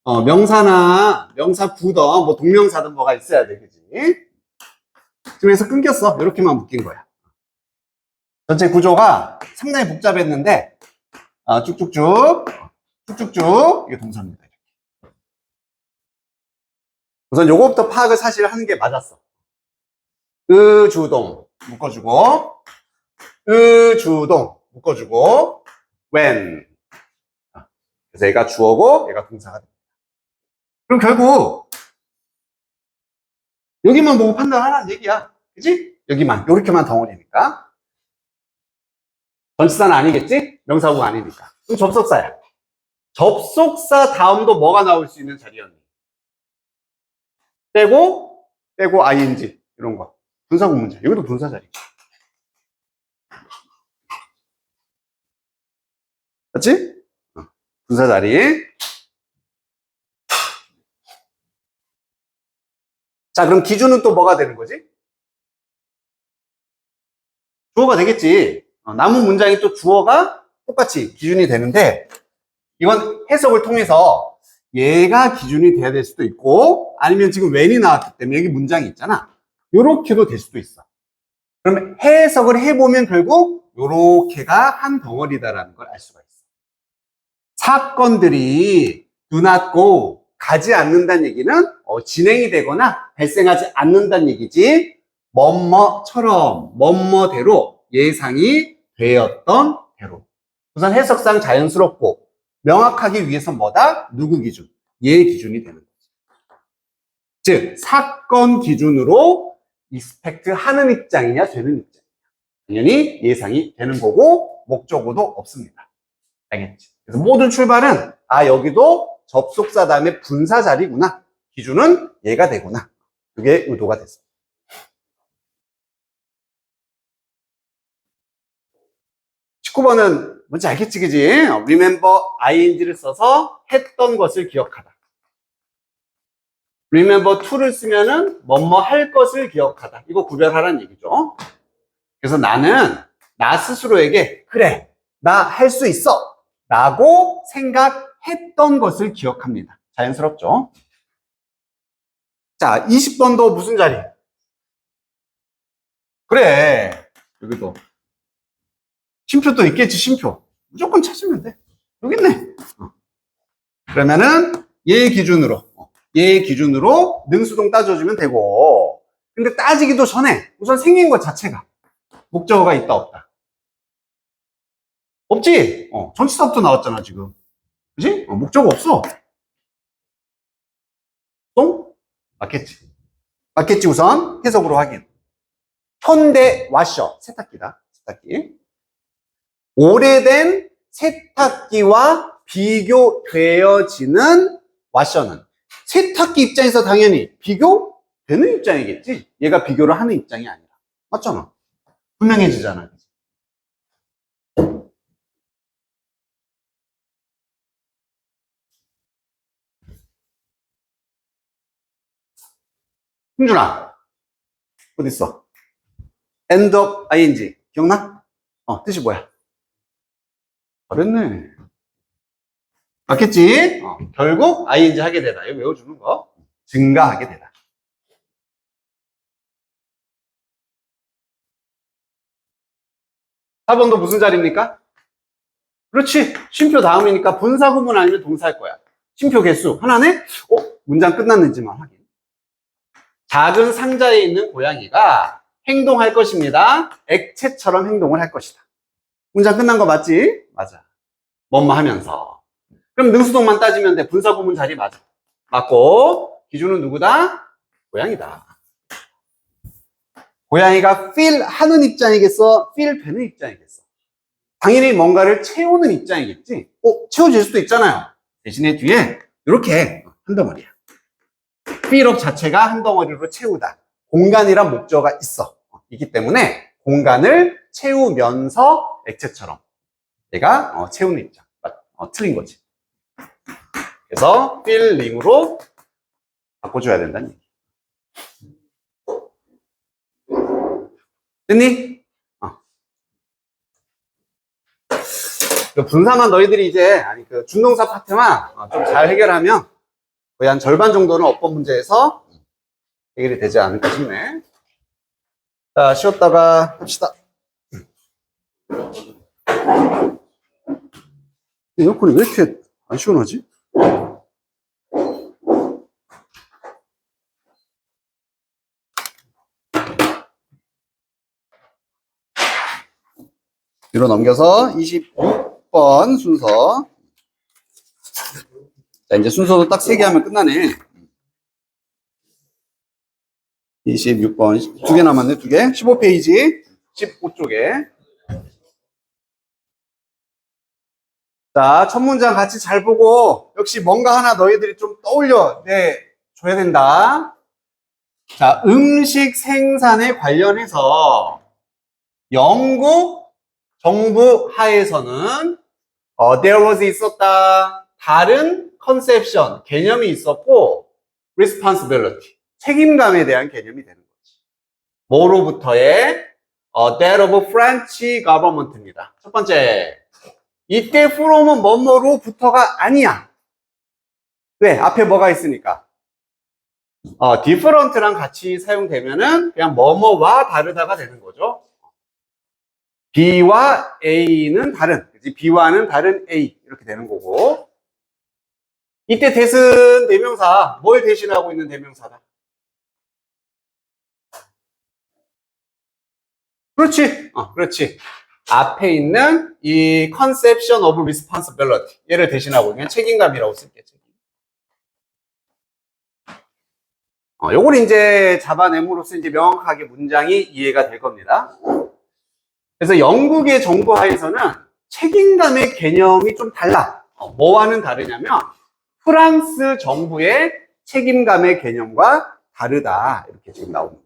명사나 명사 부든 뭐 동명사든 뭐가 있어야 돼, 그지? 지금 여기서 끊겼어. 이렇게만 묶인 거야. 전체 구조가 상당히 복잡했는데, 쭉쭉쭉, 이게 동사입니다. 우선 요거부터 파악을 사실 하는 게 맞았어. 주동 묶어주고, 주동 묶어주고, when. 그래서 얘가 주어고, 얘가 동사가 됩니다. 그럼 결국, 여기만 보고 판단하라는 얘기야. 그지? 여기만, 요렇게만 덩어리니까. 전치사는 아니겠지? 명사구가 아니니까. 그럼 접속사야. 접속사 다음도 뭐가 나올 수 있는 자리였니? 빼고 ing 이런 거. 분사구문자. 여기도 분사 자리. 맞지? 분사 자리. 자, 그럼 기준은 또 뭐가 되는 거지? 주어가 되겠지. 남은 문장이 또 주어가 똑같이 기준이 되는데, 이건 해석을 통해서 얘가 기준이 돼야 될 수도 있고, 아니면 지금 when이 나왔기 때문에 여기 문장이 있잖아. 요렇게도 될 수도 있어. 그러면 해석을 해보면 결국 요렇게가 한 덩어리다라는 걸 알 수가 있어. 사건들이 do not go, 가지 않는다는 얘기는 진행이 되거나 발생하지 않는다는 얘기지, 뭐뭐처럼 뭐뭐대로 예상이 되었던 대로. 우선 해석상 자연스럽고 명확하기 위해서 뭐다? 누구 기준? 얘 기준이 되는 거지. 즉 사건 기준으로 expect 하는 입장이냐 되는 입장이냐. 당연히 예상이 되는 거고 목적어도 없습니다. 알겠지? 그래서 모든 출발은 여기도 접속사 다음에 분사 자리구나. 기준은 얘가 되구나. 그게 의도가 됐어. 19번은 뭔지 알겠지, 그지? remember ing를 써서 했던 것을 기억하다. remember to를 쓰면은 뭐뭐 할 것을 기억하다. 이거 구별하라는 얘기죠. 그래서 나는 나 스스로에게 그래, 나 할 수 있어 라고 생각했던 것을 기억합니다. 자연스럽죠? 자, 20번도 무슨 자리? 그래, 여기도 쉼표도 있겠지. 쉼표 무조건 찾으면 돼. 여기 있네. 그러면은 얘 기준으로 능수동 따져주면 되고, 근데 따지기도 전에 우선 생긴 것 자체가 목적어가 있다 없다? 없지? 전치사부터 나왔잖아 지금. 그지? 목적어 없어. 똥? 맞겠지. 맞겠지. 우선 해석으로 확인. 현대 와셔, 세탁기다. 세탁기. 오래된 세탁기와 비교되어지는 와셔는 세탁기 입장에서 당연히 비교되는 입장이겠지. 얘가 비교를 하는 입장이 아니라. 맞잖아. 분명해지잖아. 흥준아, 어딨어? end of ing. 기억나? 뜻이 뭐야? 잘했네. 맞겠지? 결국 ing 하게 되다. 이거 외워주는 거. 증가하게 되다. 4번도 무슨 자리입니까? 그렇지. 쉼표 다음이니까 분사 구문 아니면 동사일 거야. 쉼표 개수 하나네? 문장 끝났는지만 확인. 작은 상자에 있는 고양이가 행동할 것입니다. 액체처럼 행동을 할 것이다. 문장 끝난 거 맞지? 맞아. 뭐뭐 하면서. 그럼 능수동만 따지면 돼. 분사 구문 자리 맞아. 맞고 기준은 누구다? 고양이다. 고양이가 feel 하는 입장이겠어? feel 되는 입장이겠어? 당연히 뭔가를 채우는 입장이겠지? 채워질 수도 있잖아요. 대신에 뒤에 이렇게 한 덩어리야. fill up 자체가 한 덩어리로 채우다. 공간이란 목적어가 있기 때문에 공간을 채우면서 액체처럼 얘가 채우는 입장. 틀린 거지. 그래서 filling으로 바꿔줘야 된다는 얘기. 됐니? 분사만 너희들이 이제 그 준동사 파트만 좀 잘 해결하면 거의 한 절반 정도는 어법 문제에서 해결이 되지 않을까 싶네. 자, 쉬었다가 합시다. 에어컨이 왜 이렇게 안 시원하지? 뒤로 넘겨서 26번 순서. 자, 이제 순서도 딱 3개 하면 끝나네. 26번, 2개 남았네, 2개. 15페이지, 15쪽에. 자, 첫 문장 같이 잘 보고, 역시 뭔가 하나 너희들이 좀 떠올려 줘야 된다. 자, 음식 생산에 관련해서 영국 정부 하에서는 there was 있었다. 다른 컨셉션, 개념이 있었고 responsibility, 책임감에 대한 개념이 되는 거지. 뭐로부터의 that of French government입니다. 첫 번째, 이때 from은 뭐뭐로부터가 아니야. 왜? 앞에 뭐가 있으니까. different랑 같이 사용되면은 그냥 뭐뭐와 다르다가 되는 거죠. B와 A는 다른, 그치? B와는 다른 A 이렇게 되는 거고, 이때 that은 대명사, 뭘 대신하고 있는 대명사다? 그렇지, 그렇지. 앞에 있는 이 conception of responsibility, 얘를 대신하고 있는 책임감이라고 쓸게. 요걸 이제 잡아냄으로써 이제 명확하게 문장이 이해가 될 겁니다. 그래서 영국의 정부 하에서는 책임감의 개념이 좀 달라. 뭐와는 다르냐면 프랑스 정부의 책임감의 개념과 다르다. 이렇게 지금 나옵니다.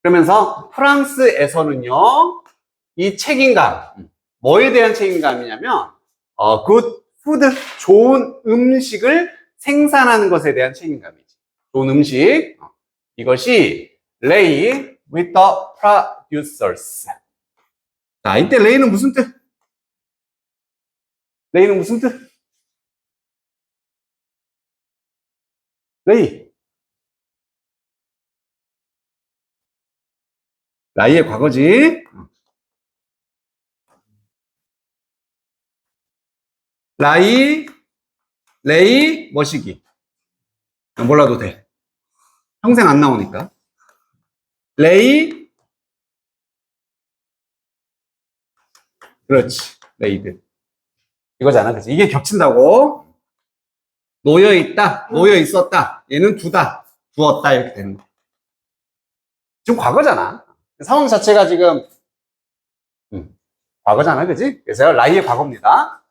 그러면서 프랑스에서는요, 이 책임감, 뭐에 대한 책임감이냐면, good food, 좋은 음식을 생산하는 것에 대한 책임감이지. 좋은 음식. 이것이 lay with the producers. 자, 이때 lay는 무슨 뜻? lay는 무슨 뜻? lay. 라이의 과거지. 라이, 레이, 머시기. 몰라도 돼. 평생 안 나오니까. 레이, 그렇지. 레이드. 이거잖아. 그치? 이게 겹친다고. 놓여 있다, 놓여 있었다. 얘는 두다, 두었다. 이렇게 되는 거. 지금 과거잖아. 상황 자체가 지금, 과거잖아. 그치? 그래서 라이의 과거입니다.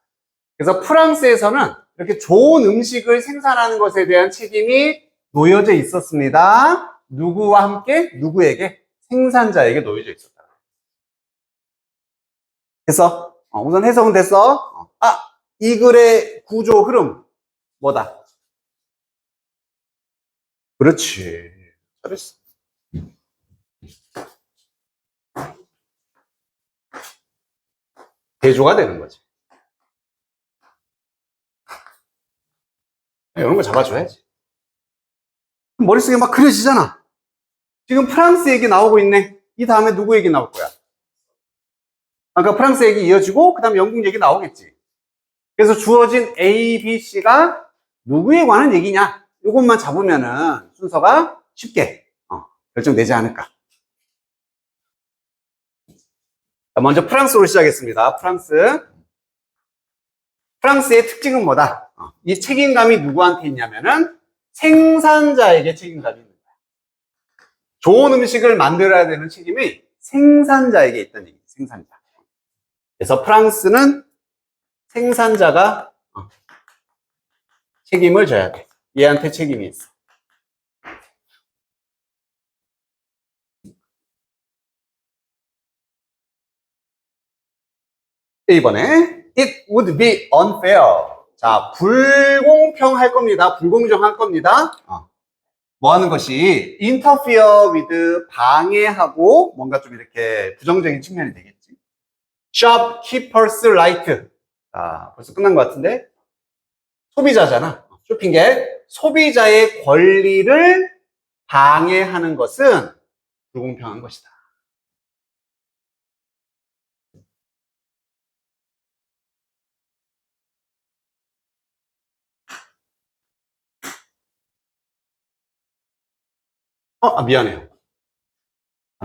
그래서 프랑스에서는 이렇게 좋은 음식을 생산하는 것에 대한 책임이 놓여져 있었습니다. 누구와 함께? 누구에게? 생산자에게 놓여져 있었다. 됐어? 우선 해석은 됐어? 이 글의 구조, 흐름, 뭐다? 그렇지. 잘했어. 대조가 되는 거지. 이런 거 잡아줘야지. 머릿속에 막 그려지잖아. 지금 프랑스 얘기 나오고 있네. 이 다음에 누구 얘기 나올 거야? 아까 프랑스 얘기 이어지고 그 다음에 영국 얘기 나오겠지. 그래서 주어진 A, B, C가 누구에 관한 얘기냐? 이것만 잡으면은 순서가 쉽게 결정되지 않을까. 자, 먼저 프랑스로 시작했습니다. 프랑스의 특징은 뭐다? 이 책임감이 누구한테 있냐면은 생산자에게 책임감이 있는 거야. 좋은 음식을 만들어야 되는 책임이 생산자에게 있다는 얘기지. 생산자. 그래서 프랑스는 생산자가 책임을 져야 돼. 얘한테 책임이 있어. 이번에 it would be unfair. 자, 불공평할 겁니다. 불공정할 겁니다. 뭐 하는 것이 interfere with 방해하고 뭔가 좀 이렇게 부정적인 측면이 되겠지. shopkeepers right. 자, 벌써 끝난 것 같은데 소비자잖아. 쇼핑객. 소비자의 권리를 방해하는 것은 불공평한 것이다. 미안해요.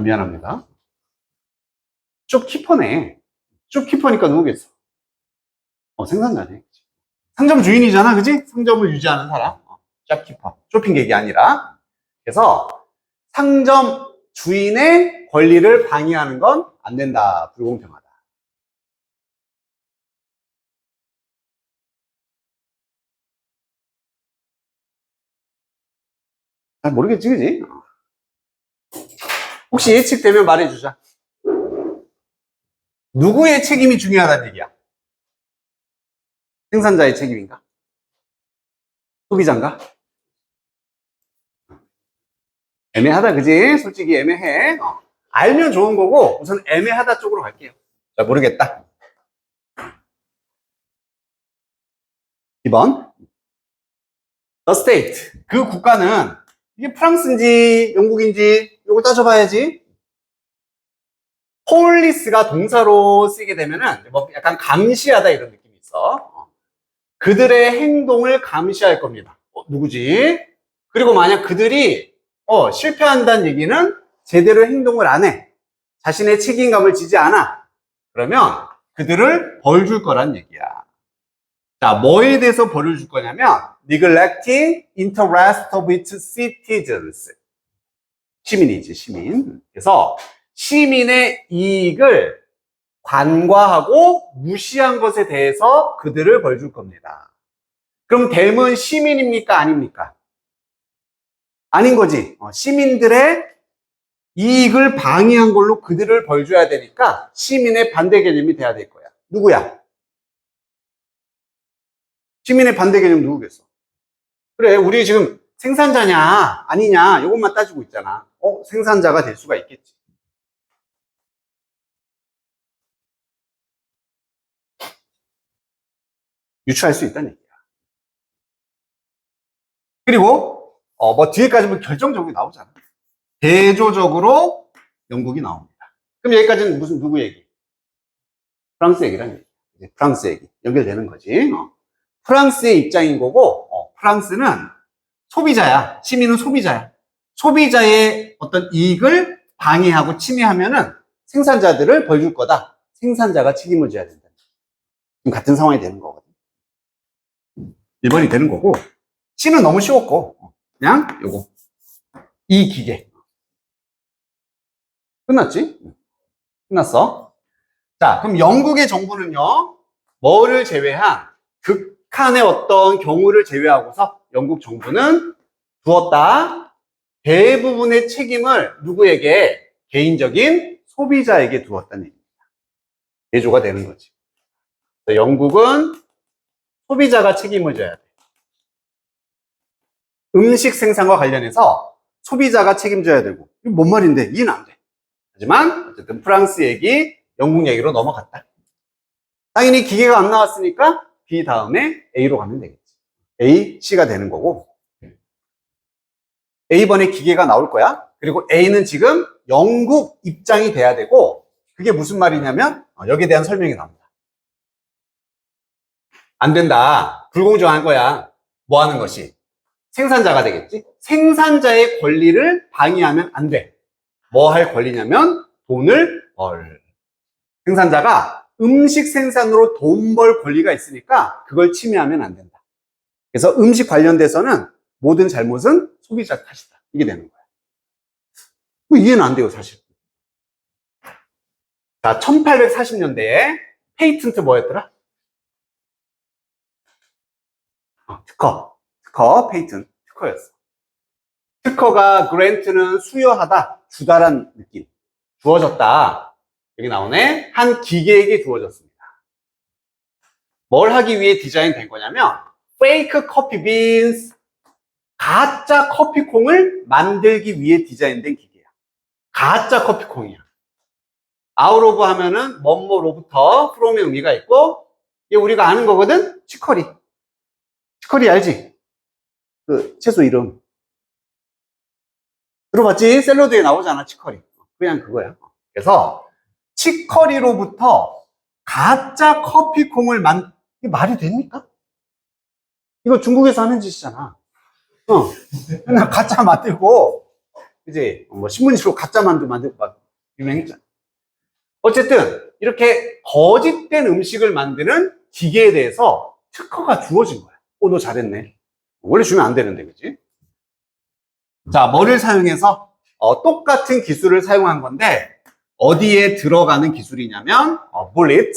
미안합니다. 쇼키퍼네. 쇼키퍼니까 누구겠어? 생산자네. 상점 주인이잖아, 그지? 상점을 유지하는 사람. 쇼키퍼. 쇼핑객이 아니라. 그래서 상점 주인의 권리를 방해하는 건 안 된다. 불공평하다. 잘 모르겠지, 그지? 혹시 예측되면 말해주자. 누구의 책임이 중요하다는 얘기야? 생산자의 책임인가? 소비자인가? 애매하다, 그지? 솔직히 애매해. 알면 좋은 거고, 우선 애매하다 쪽으로 갈게요. 자, 모르겠다. 2번. The state. 그 국가는, 이게 프랑스인지, 영국인지, 이걸 따져봐야지. 폴리스가 동사로 쓰게 되면은, 뭐 약간 감시하다 이런 느낌이 있어. 그들의 행동을 감시할 겁니다. 누구지? 그리고 만약 그들이, 실패한다는 얘기는 제대로 행동을 안 해. 자신의 책임감을 지지 않아. 그러면 그들을 벌 줄 거란 얘기야. 자, 뭐에 대해서 벌을 줄 거냐면 neglecting interest of its citizens. 시민이지, 시민. 그래서 시민의 이익을 관과하고 무시한 것에 대해서 그들을 벌 줄 겁니다. 그럼 댐은 시민입니까? 아닙니까? 아닌 거지. 시민들의 이익을 방해한 걸로 그들을 벌 줘야 되니까 시민의 반대 개념이 돼야 될 거야. 누구야? 시민의 반대 개념 누구겠어? 그래, 우리 지금 생산자냐 아니냐 이것만 따지고 있잖아. 생산자가 될 수가 있겠지. 유추할 수 있다는 얘기야. 그리고 뭐 뒤에까지 뭐 결정적으로 나오잖아. 대조적으로 영국이 나옵니다. 그럼 여기까지는 무슨 누구 얘기? 프랑스 얘기란 얘기. 프랑스 얘기 연결되는 거지. 프랑스의 입장인 거고, 프랑스는 소비자야. 시민은 소비자야. 소비자의 어떤 이익을 방해하고 침해하면은 생산자들을 벌 줄 거다. 생산자가 책임을 져야 된다. 지금 같은 상황이 되는 거거든. 1번이 되는 거고, C는 너무 쉬웠고, 그냥 요거. 이 기계. 끝났지? 끝났어. 자, 그럼 영국의 정부는요, 뭐를 제외한 극한의 어떤 경우를 제외하고서 영국 정부는 두었다. 대부분의 책임을 누구에게? 개인적인 소비자에게 두었다는 얘기입니다. 대조가 되는 거지. 영국은 소비자가 책임을 져야 돼. 음식 생산과 관련해서 소비자가 책임져야 되고, 이거 뭔 말인데? 이해는 안 돼. 하지만 어쨌든 프랑스 얘기, 영국 얘기로 넘어갔다. 당연히 기계가 안 나왔으니까 B 다음에 A로 가면 되겠지. A, C가 되는 거고, A번에 기계가 나올 거야. 그리고 A는 지금 영국 입장이 돼야 되고, 그게 무슨 말이냐면 여기에 대한 설명이 나옵니다. 안 된다. 불공정한 거야. 뭐 하는 것이? 생산자가 되겠지. 생산자의 권리를 방해하면 안 돼. 뭐 할 권리냐면 돈을 벌. 생산자가 음식 생산으로 돈 벌 권리가 있으니까 그걸 침해하면 안 된다. 그래서 음식 관련돼서는 모든 잘못은 소비자 탓이다. 이게 되는 거야. 뭐 이해는 안 돼요, 사실. 자, 1840년대에 페이턴트 뭐였더라? 특허, 페이턴트, 특허였어. 특허가 그랜트는 수여하다, 주다란 느낌. 주어졌다. 여기 나오네. 한 기계에게 주어졌습니다. 뭘 하기 위해 디자인된 거냐면 페이크 커피 빈스, 가짜 커피콩을 만들기 위해 디자인된 기계야. 가짜 커피콩이야. 아웃 오브 하면은 뭐뭐로부터 프롬의 의미가 있고, 이게 우리가 아는 거거든. 치커리. 치커리 알지? 그 채소 이름 들어봤지? 샐러드에 나오잖아, 치커리. 그냥 그거야. 그래서 치커리로부터 가짜 커피콩을 이게 말이 됩니까? 이거 중국에서 하는 짓이잖아. 맨날 가짜 만들고, 이제 뭐 신문지로 가짜 만두 만들고 막 유명했잖아. 어쨌든 이렇게 거짓된 음식을 만드는 기계에 대해서 특허가 주어진 거야. 너 잘했네. 원래 주면 안 되는데, 그치? 자, 뭐를 사용해서 똑같은 기술을 사용한 건데 어디에 들어가는 기술이냐면 bullet,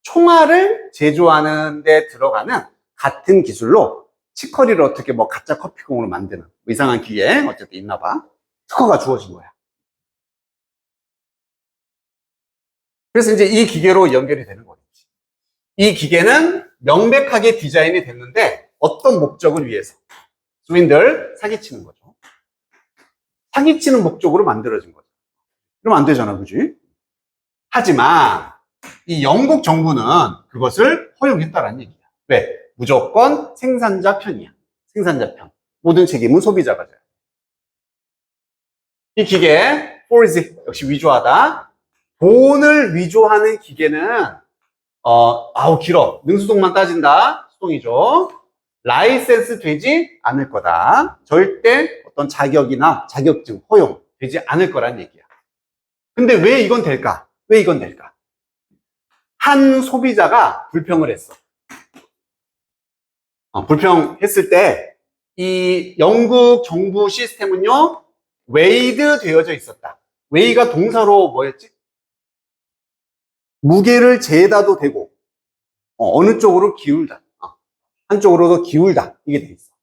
총알을 제조하는 데 들어가는 같은 기술로 치커리를 어떻게 뭐 가짜 커피콩으로 만드는 뭐 이상한 기계 어쨌든 있나 봐. 특허가 주어진 거야. 그래서 이제 이 기계로 연결이 되는 거겠지. 이 기계는 명백하게 디자인이 됐는데 어떤 목적을 위해서? 스윈들, 사기치는 거죠. 사기치는 목적으로 만들어진 거죠. 그러면 안 되잖아, 그지? 하지만 이 영국 정부는 그것을 허용했다라는 얘기야. 왜? 무조건 생산자 편이야. 생산자 편. 모든 책임은 소비자가 져요. 이 기계, 포리지, 역시 위조하다. 돈을 위조하는 기계는 아우 길어. 능수동만 따진다. 수동이죠. 라이센스 되지 않을 거다. 절대 어떤 자격이나 자격증, 허용 되지 않을 거란 얘기야. 근데 왜 이건 될까? 왜 이건 될까? 한 소비자가 불평을 했어. 불평했을 때 이 영국 정부 시스템은요, 웨이드 되어져 있었다. 웨이가 동사로 뭐였지? 무게를 재다도 되고, 어느 쪽으로 기울다. 한쪽으로 더 기울다. 이게 돼 있어.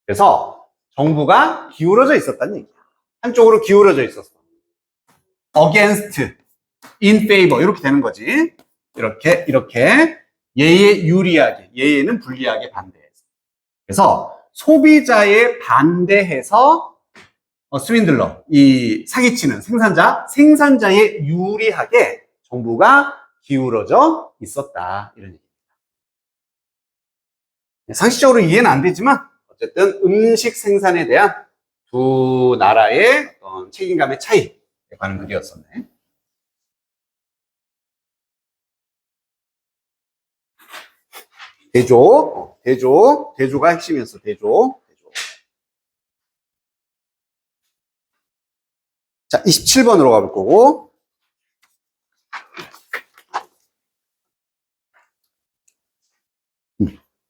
그래서 정부가 기울어져 있었다는 얘기야. 한쪽으로 기울어져 있었어. against, in favor 이렇게 되는 거지. 이렇게 얘에 유리하게, 얘에는 불리하게 반대해서. 그래서 소비자에 반대해서 스윈들러, 이 사기치는 생산자에 유리하게 정부가 기울어져 있었다. 이런 얘기입니다. 상식적으로 이해는 안 되지만 어쨌든 음식 생산에 대한 두 나라의 어떤 책임감의 차이에 관한 글이었었네. 대조가 핵심이었어. 대조. 자, 27번으로 가볼 거고.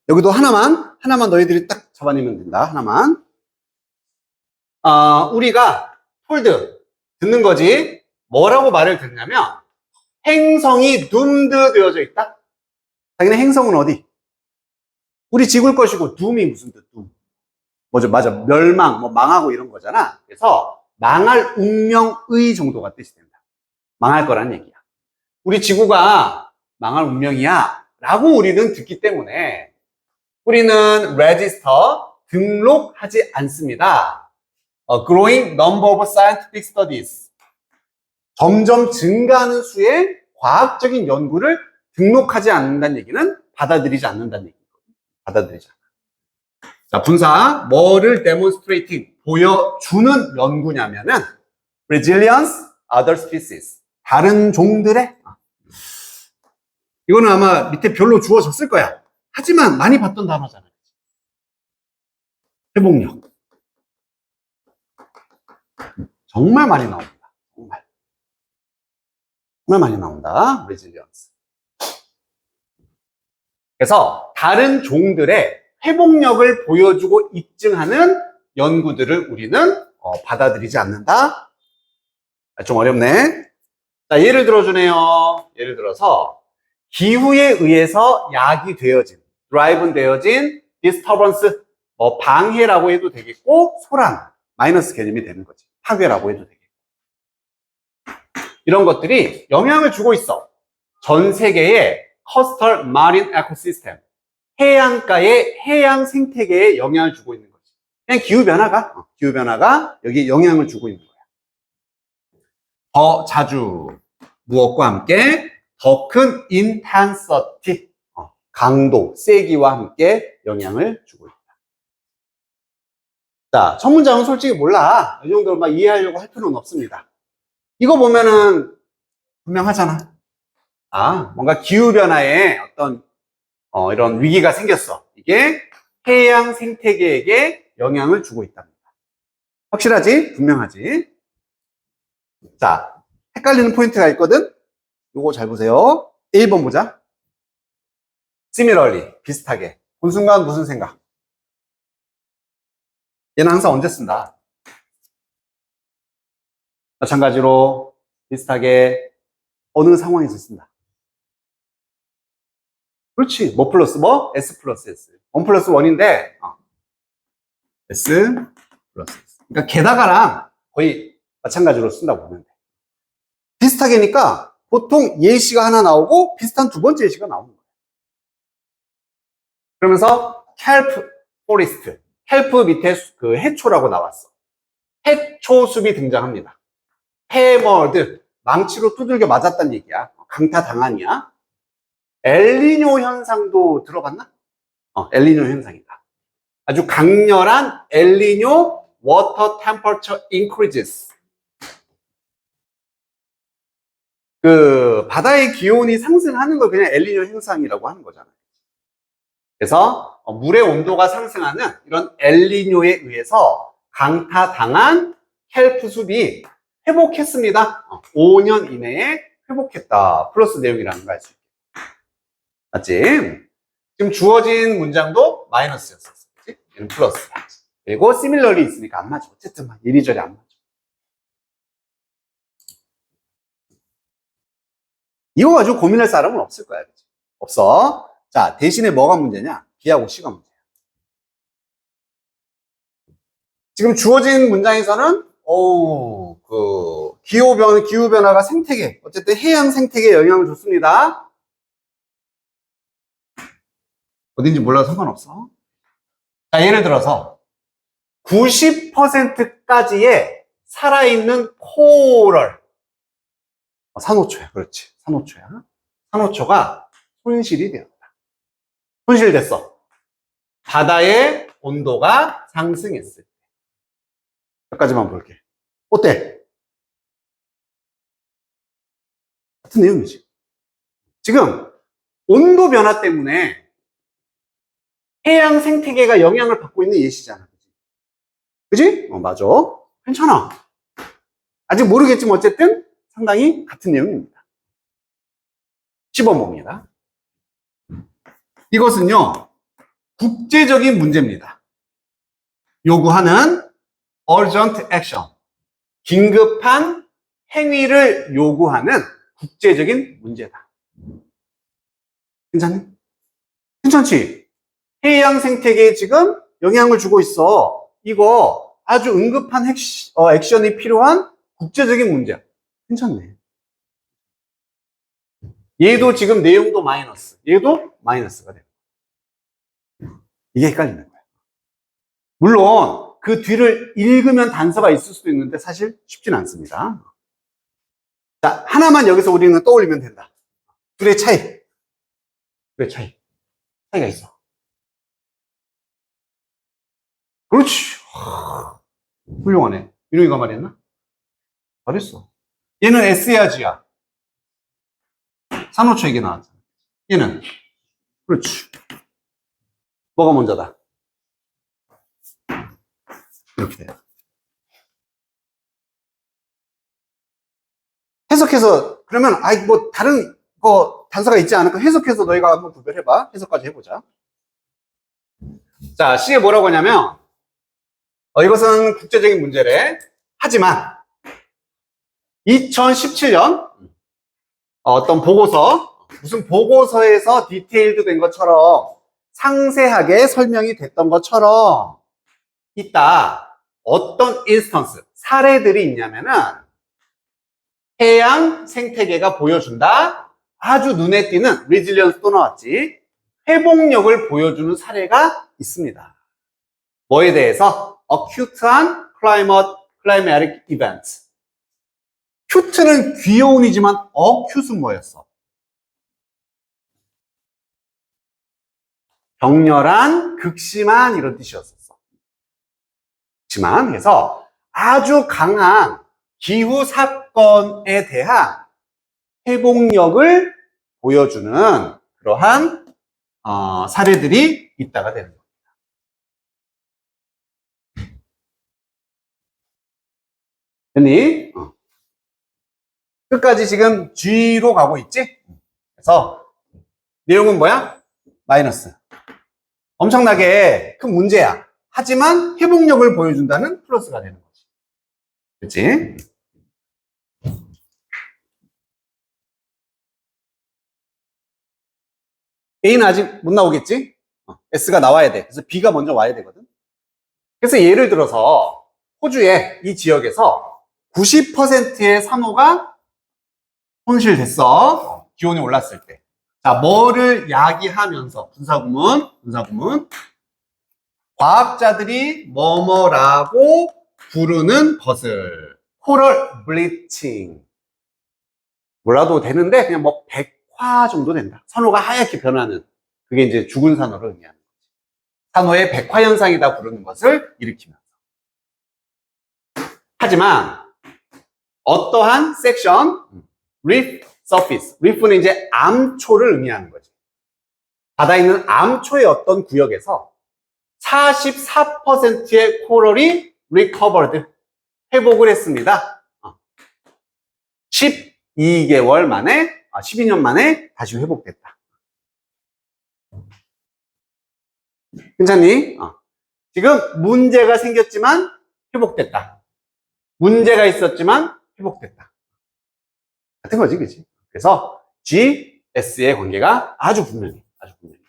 여기도 하나만 너희들이 딱 잡아내면 된다. 하나만. 우리가 폴드 듣는 거지. 뭐라고 말을 듣냐면 행성이 둠드 되어져 있다. 자기네 행성은 어디? 우리 지구일 것이고 둠이 무슨 뜻? 둠. 맞아. 멸망, 망하고 이런 거잖아. 그래서 망할 운명의 정도가 뜻이 된다. 망할 거란 얘기야. 우리 지구가 망할 운명이야 라고 우리는 듣기 때문에 우리는 register, 등록하지 않습니다. Growing number of scientific studies. 점점 증가하는 수의 과학적인 연구를 등록하지 않는다는 얘기는 받아들이지 않는다는 얘기거든요. 받아들이지 않아. 자, 분사. 뭐를 demonstrating, 보여주는 연구냐면은 resilience, other species. 다른 종들의 이거는 아마 밑에 별로 주어졌을 거야. 하지만 많이 봤던 단어잖아. 회복력. 정말 많이 나옵니다. 정말 많이 나온다. resilience. 그래서 다른 종들의 회복력을 보여주고 입증하는 연구들을 우리는 받아들이지 않는다. 좀 어렵네. 자, 예를 들어주네요. 예를 들어서 기후에 의해서 야기되어진, 드라이브는 되어진 disturbance, 방해라고 해도 되겠고 소란, 마이너스 개념이 되는 거지. 파괴라고 해도 되겠고. 이런 것들이 영향을 주고 있어. 전 세계의 coastal marine ecosystem, 해안가의 해양 생태계에 영향을 주고 있는 거지. 그냥 기후변화가 여기 영향을 주고 있는 거야. 더 자주, 무엇과 함께? 더 큰 intensity, 강도, 세기와 함께 영향을 주고 있다. 자, 첫 문장은 솔직히 몰라. 이 정도로 막 이해하려고 할 필요는 없습니다. 이거 보면은 분명하잖아. 뭔가 기후변화에 어떤 이런 위기가 생겼어. 이게 해양 생태계에게 영향을 주고 있답니다. 확실하지? 분명하지? 자, 헷갈리는 포인트가 있거든? 요거 잘 보세요. 1번 보자. similarly, 비슷하게. 본 순간 무슨 생각? 얘는 항상 언제 쓴다? 마찬가지로 비슷하게 어느 상황에서 쓴다? 그렇지. 뭐 플러스 뭐? S 플러스 S. 1 플러스 1인데 S 플러스 S. 그러니까 게다가랑 거의 마찬가지로 쓴다고 보면 돼. 비슷하게니까 보통 예시가 하나 나오고 비슷한 두 번째 예시가 나오는 거예요. 그러면서 kelp forest, kelp 밑에 그 해초라고 나왔어. 해초숲이 등장합니다. hammered, 망치로 두들겨 맞았다는 얘기야. 강타당한이야. 엘니뇨 현상도 들어봤나? 엘니뇨 현상이다. 아주 강렬한 엘니뇨 water temperature increases. 그 바다의 기온이 상승하는 걸 그냥 엘니뇨 현상이라고 하는 거잖아요. 그래서 물의 온도가 상승하는 이런 엘니뇨에 의해서 강타당한 켈프 숲이 회복했습니다. 5년 이내에 회복했다. 플러스 내용이라는 거 알 수 있겠다. 맞지? 지금 주어진 문장도 마이너스였었어. 그치? 얘는 플러스야. 그리고 similarly 있으니까 안 맞아. 어쨌든 막 이리저리 안 맞아. 이거 가지고 고민할 사람은 없을 거야. 그치? 없어. 자, 대신에 뭐가 문제냐? B하고 C가 문제야. 지금 주어진 문장에서는, 기후변화가 생태계, 어쨌든 해양 생태계에 영향을 줬습니다. 어딘지 몰라도 상관없어. 자, 예를 들어서, 90%까지의 살아있는 코럴. 산호초야. 그렇지. 산호초야. 산호초가 손실이 되었다. 손실됐어. 바다의 온도가 상승했을 때. 몇 가지만 볼게. 어때? 같은 내용이지. 지금 온도 변화 때문에 해양 생태계가 영향을 받고 있는 예시잖아. 그지? 맞아. 괜찮아. 아직 모르겠지만 어쨌든 상당히 같은 내용입니다. 10번 봅니다. 이것은요, 국제적인 문제입니다. 요구하는 urgent action. 긴급한 행위를 요구하는 국제적인 문제다. 괜찮니? 괜찮지? 해양 생태계에 지금 영향을 주고 있어. 이거 아주 응급한 액션이 필요한 국제적인 문제야. 괜찮네. 얘도 지금 내용도 마이너스. 얘도 마이너스가 돼. 이게 헷갈리는 거야. 물론 그 뒤를 읽으면 단서가 있을 수도 있는데 사실 쉽진 않습니다. 자, 하나만 여기서 우리는 떠올리면 된다. 둘의 차이. 둘의 차이. 차이가 있어. 그렇지. 훌륭하네. 윤용이가 말했나? 잘했어. 얘는 S야, G야. 산호초 얘기 나왔잖아. 얘는. 그렇지. 뭐가 먼저다? 이렇게 돼요. 해석해서, 그러면, 뭐, 다른, 단서가 있지 않을까? 해석해서 너희가 한번 구별해봐. 해석까지 해보자. 자, C에 뭐라고 하냐면, 이것은 국제적인 문제래. 하지만, 2017년, 어떤 보고서, 무슨 보고서에서 디테일드 된 것처럼, 상세하게 설명이 됐던 것처럼, 있다. 어떤 인스턴스, 사례들이 있냐면은, 해양 생태계가 보여준다. 아주 눈에 띄는 resilience 또 나왔지. 회복력을 보여주는 사례가 있습니다. 뭐에 대해서? acute한 climatic events. cute는 귀여운이지만 acute는 뭐였어? 격렬한, 극심한 이런 뜻이었었어. 그렇지만 그래서 아주 강한 기후 사건에 대한 회복력을 보여주는 그러한 사례들이 있다가 되는 겁니다. 됐니? 끝까지 지금 G로 가고 있지? 그래서 내용은 뭐야? 마이너스. 엄청나게 큰 문제야. 하지만 회복력을 보여준다는 플러스가 되는 거지. 그렇지? A는 아직 못 나오겠지? S가 나와야 돼. 그래서 B가 먼저 와야 되거든. 그래서 예를 들어서 호주의 이 지역에서 90%의 산호가 손실됐어. 기온이 올랐을 때. 자, 뭐를 야기하면서 분사구문. 과학자들이 뭐뭐라고 부르는 것을 코럴 블리칭. 몰라도 되는데 그냥 뭐 100화 정도 된다. 산호가 하얗게 변하는. 그게 이제 죽은 산호를 의미하는 거지. 산호의 백화 현상이다 부르는 것을 일으키면서. 하지만 어떠한 섹션, reef surface, reef는 이제 암초를 의미하는 거지. 바다에 있는 암초의 어떤 구역에서 44%의 코럴이 recovered, 회복을 했습니다. 12개월 만에, 12년 만에 다시 회복됐다. 괜찮니? 지금 문제가 생겼지만 회복됐다. 문제가 있었지만 회복됐다. 같은 거지, 그치? 그래서 G, S의 관계가 아주 분명해. 아주 분명해.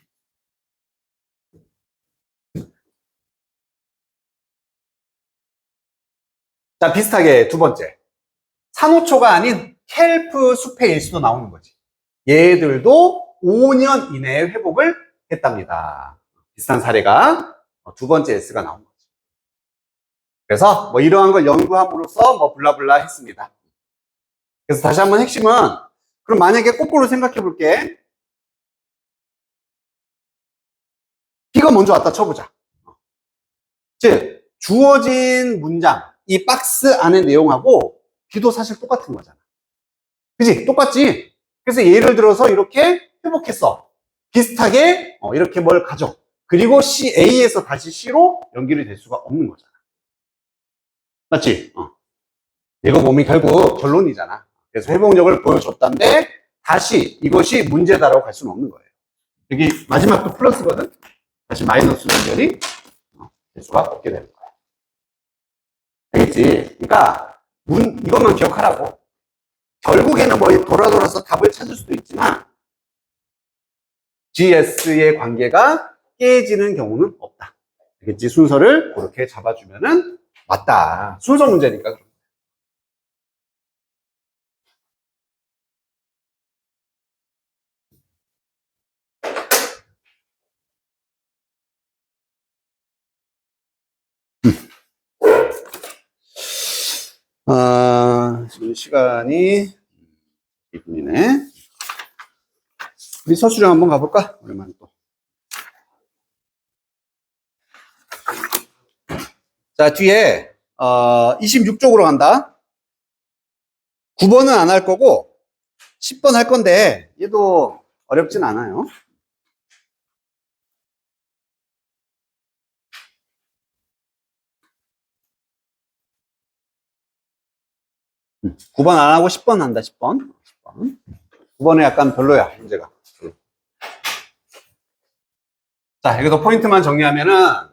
자, 비슷하게 두 번째. 산호초가 아닌 켈프 숲의 일수도 나오는 거지. 얘들도 5년 이내에 회복을 했답니다. 비슷한 사례가 두 번째 S가 나온 거지. 그래서 뭐 이러한 걸 연구함으로써 뭐 블라블라 했습니다. 그래서 다시 한번 핵심은, 그럼 만약에 거꾸로 생각해 볼게. B가 먼저 왔다 쳐보자. 즉, 주어진 문장, 이 박스 안의 내용하고 B도 사실 똑같은 거잖아. 그지? 똑같지? 그래서 예를 들어서 이렇게 회복했어. 비슷하게 이렇게 뭘 가져. 그리고 A에서 다시 C로 연결이 될 수가 없는 거잖아. 맞지? 이거 보면 결국 결론이잖아. 그래서 회복력을 보여줬다는데 다시 이것이 문제다라고 갈 수는 없는 거예요. 여기 마지막도 플러스거든? 다시 마이너스 연결이 될 수가 없게 되는 거야. 알겠지? 그러니까 이것만 기억하라고. 결국에는 뭐 돌아서 답을 찾을 수도 있지만 GS의 관계가 깨지는 경우는 없다. 알겠지? 순서를 그렇게 잡아주면은 맞다. 순서 문제니까. 지금 시간이 2분이네. 우리 서술형 한번 가볼까? 오랜만에 또. 자, 뒤에 26쪽으로 간다. 9번은 안 할 거고 10번 할 건데 얘도 어렵진 않아요. 9번 안 하고 10번 한다. 10번. 9번에 약간 별로야, 문제가. 자, 여기서 포인트만 정리하면은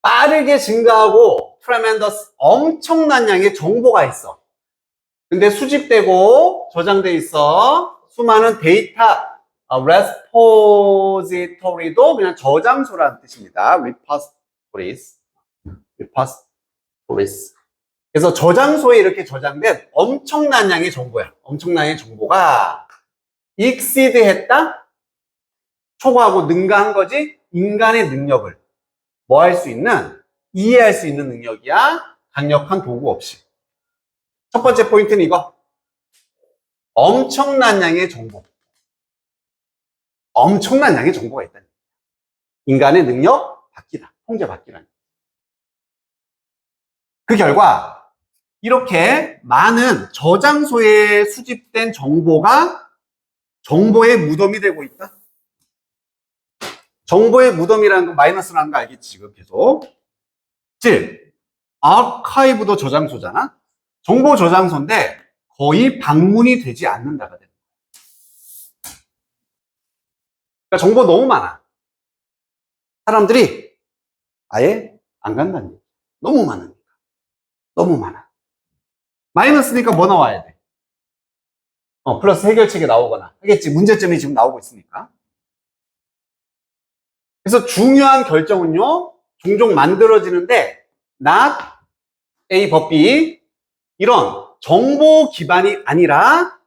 빠르게 증가하고 트레멘더스 엄청난 양의 정보가 있어. 근데 수집되고 저장돼 있어. 수많은 데이터 repository도 그냥 저장소라는 뜻입니다. repositories. 그래서 저장소에 이렇게 저장된 엄청난 양의 정보야. 엄청난 양의 정보가 exceed했다? 초과하고 능가한 거지. 인간의 능력을 뭐 할 수 있는, 이해할 수 있는 능력이야. 강력한 도구 없이. 첫 번째 포인트는 이거. 엄청난 양의 정보. 엄청난 양의 정보가 있다. 인간의 능력 받기다. 통제 받기라는. 그 결과 이렇게 많은 저장소에 수집된 정보가 정보의 무덤이 되고 있다. 정보의 무덤이라는 건 마이너스라는 거 알겠지, 지금 계속. 즉, 아카이브도 저장소잖아. 정보 저장소인데 거의 방문이 되지 않는다가 됩니다. 그러니까 정보 너무 많아. 사람들이 아예 안 간다는 얘기. 너무 많으니까. 너무 많아. 마이너스니까 뭐 나와야 돼? 플러스 해결책이 나오거나 하겠지. 문제점이 지금 나오고 있으니까. 그래서 중요한 결정은요, 종종 만들어지는데, not A but B, 이런 정보 기반이 아니라,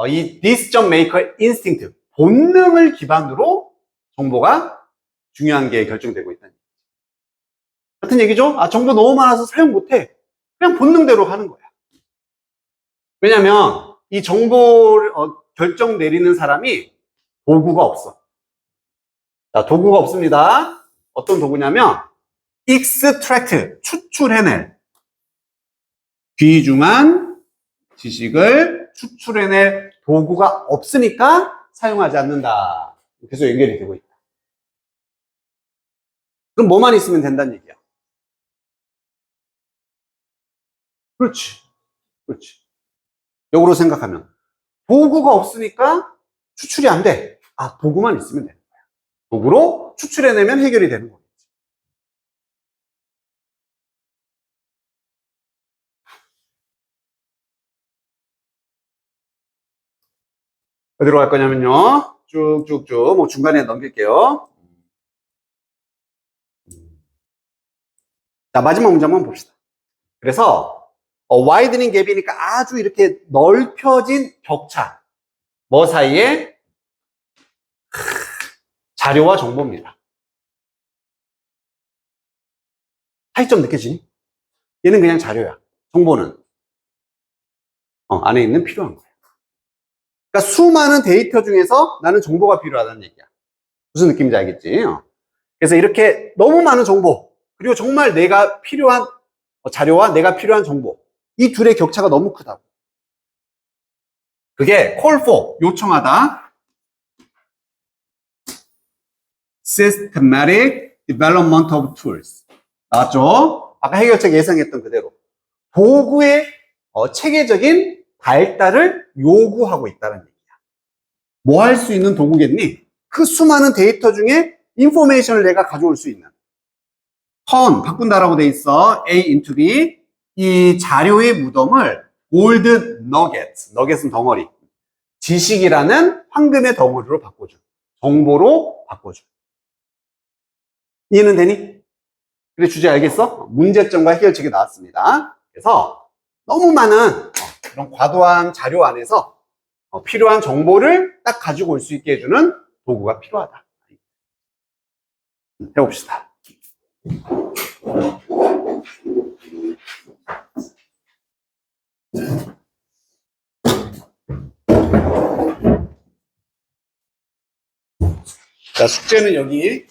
이 decision maker instinct, 본능을 기반으로 정보가 중요한 게 결정되고 있다는 얘기죠. 같은 얘기죠? 정보 너무 많아서 사용 못해. 그냥 본능대로 하는 거야. 왜냐면, 이 정보를, 결정 내리는 사람이 도구가 없어. 자, 도구가 없습니다. 어떤 도구냐면, extract, 추출해낼. 귀중한 지식을 추출해낼 도구가 없으니까 사용하지 않는다. 계속 연결이 되고 있다. 그럼 뭐만 있으면 된다는 얘기야. 그렇지. 그렇지. 역으로 생각하면. 도구가 없으니까 추출이 안 돼. 도구만 있으면 되는 거야. 도구로 추출해내면 해결이 되는 거야. 어디로 갈 거냐면요. 쭉쭉쭉, 뭐 중간에 넘길게요. 자, 마지막 문제 한번 봅시다. 그래서, 와이드닝 갭이니까 아주 이렇게 넓혀진 격차. 뭐 사이에? 자료와 정보입니다. 차이점 느껴지니? 얘는 그냥 자료야. 정보는 안에 있는 필요한 거야. 그러니까 수많은 데이터 중에서 나는 정보가 필요하다는 얘기야. 무슨 느낌인지 알겠지? 그래서 이렇게 너무 많은 정보, 그리고 정말 내가 필요한 자료와 내가 필요한 정보, 이 둘의 격차가 너무 크다고. 그게 call for, 요청하다. systematic development of tools. 나왔죠? 아까 해결책 예상했던 그대로. 도구의 체계적인 발달을 요구하고 있다는 얘기야. 뭐 할 수 있는 도구겠니? 그 수많은 데이터 중에 인포메이션을 내가 가져올 수 있는. 바꾼다라고 돼 있어. A into B. 이 자료의 무덤을 골든 너겟. 너겟은 덩어리. 지식이라는 황금의 덩어리로 바꿔줘. 정보로 바꿔줘. 이해는 되니? 그래, 주제 알겠어? 문제점과 해결책이 나왔습니다. 그래서 너무 많은 그런 과도한 자료 안에서 필요한 정보를 딱 가지고 올 수 있게 해주는 도구가 필요하다. 해봅시다. 자, 숙제는 여기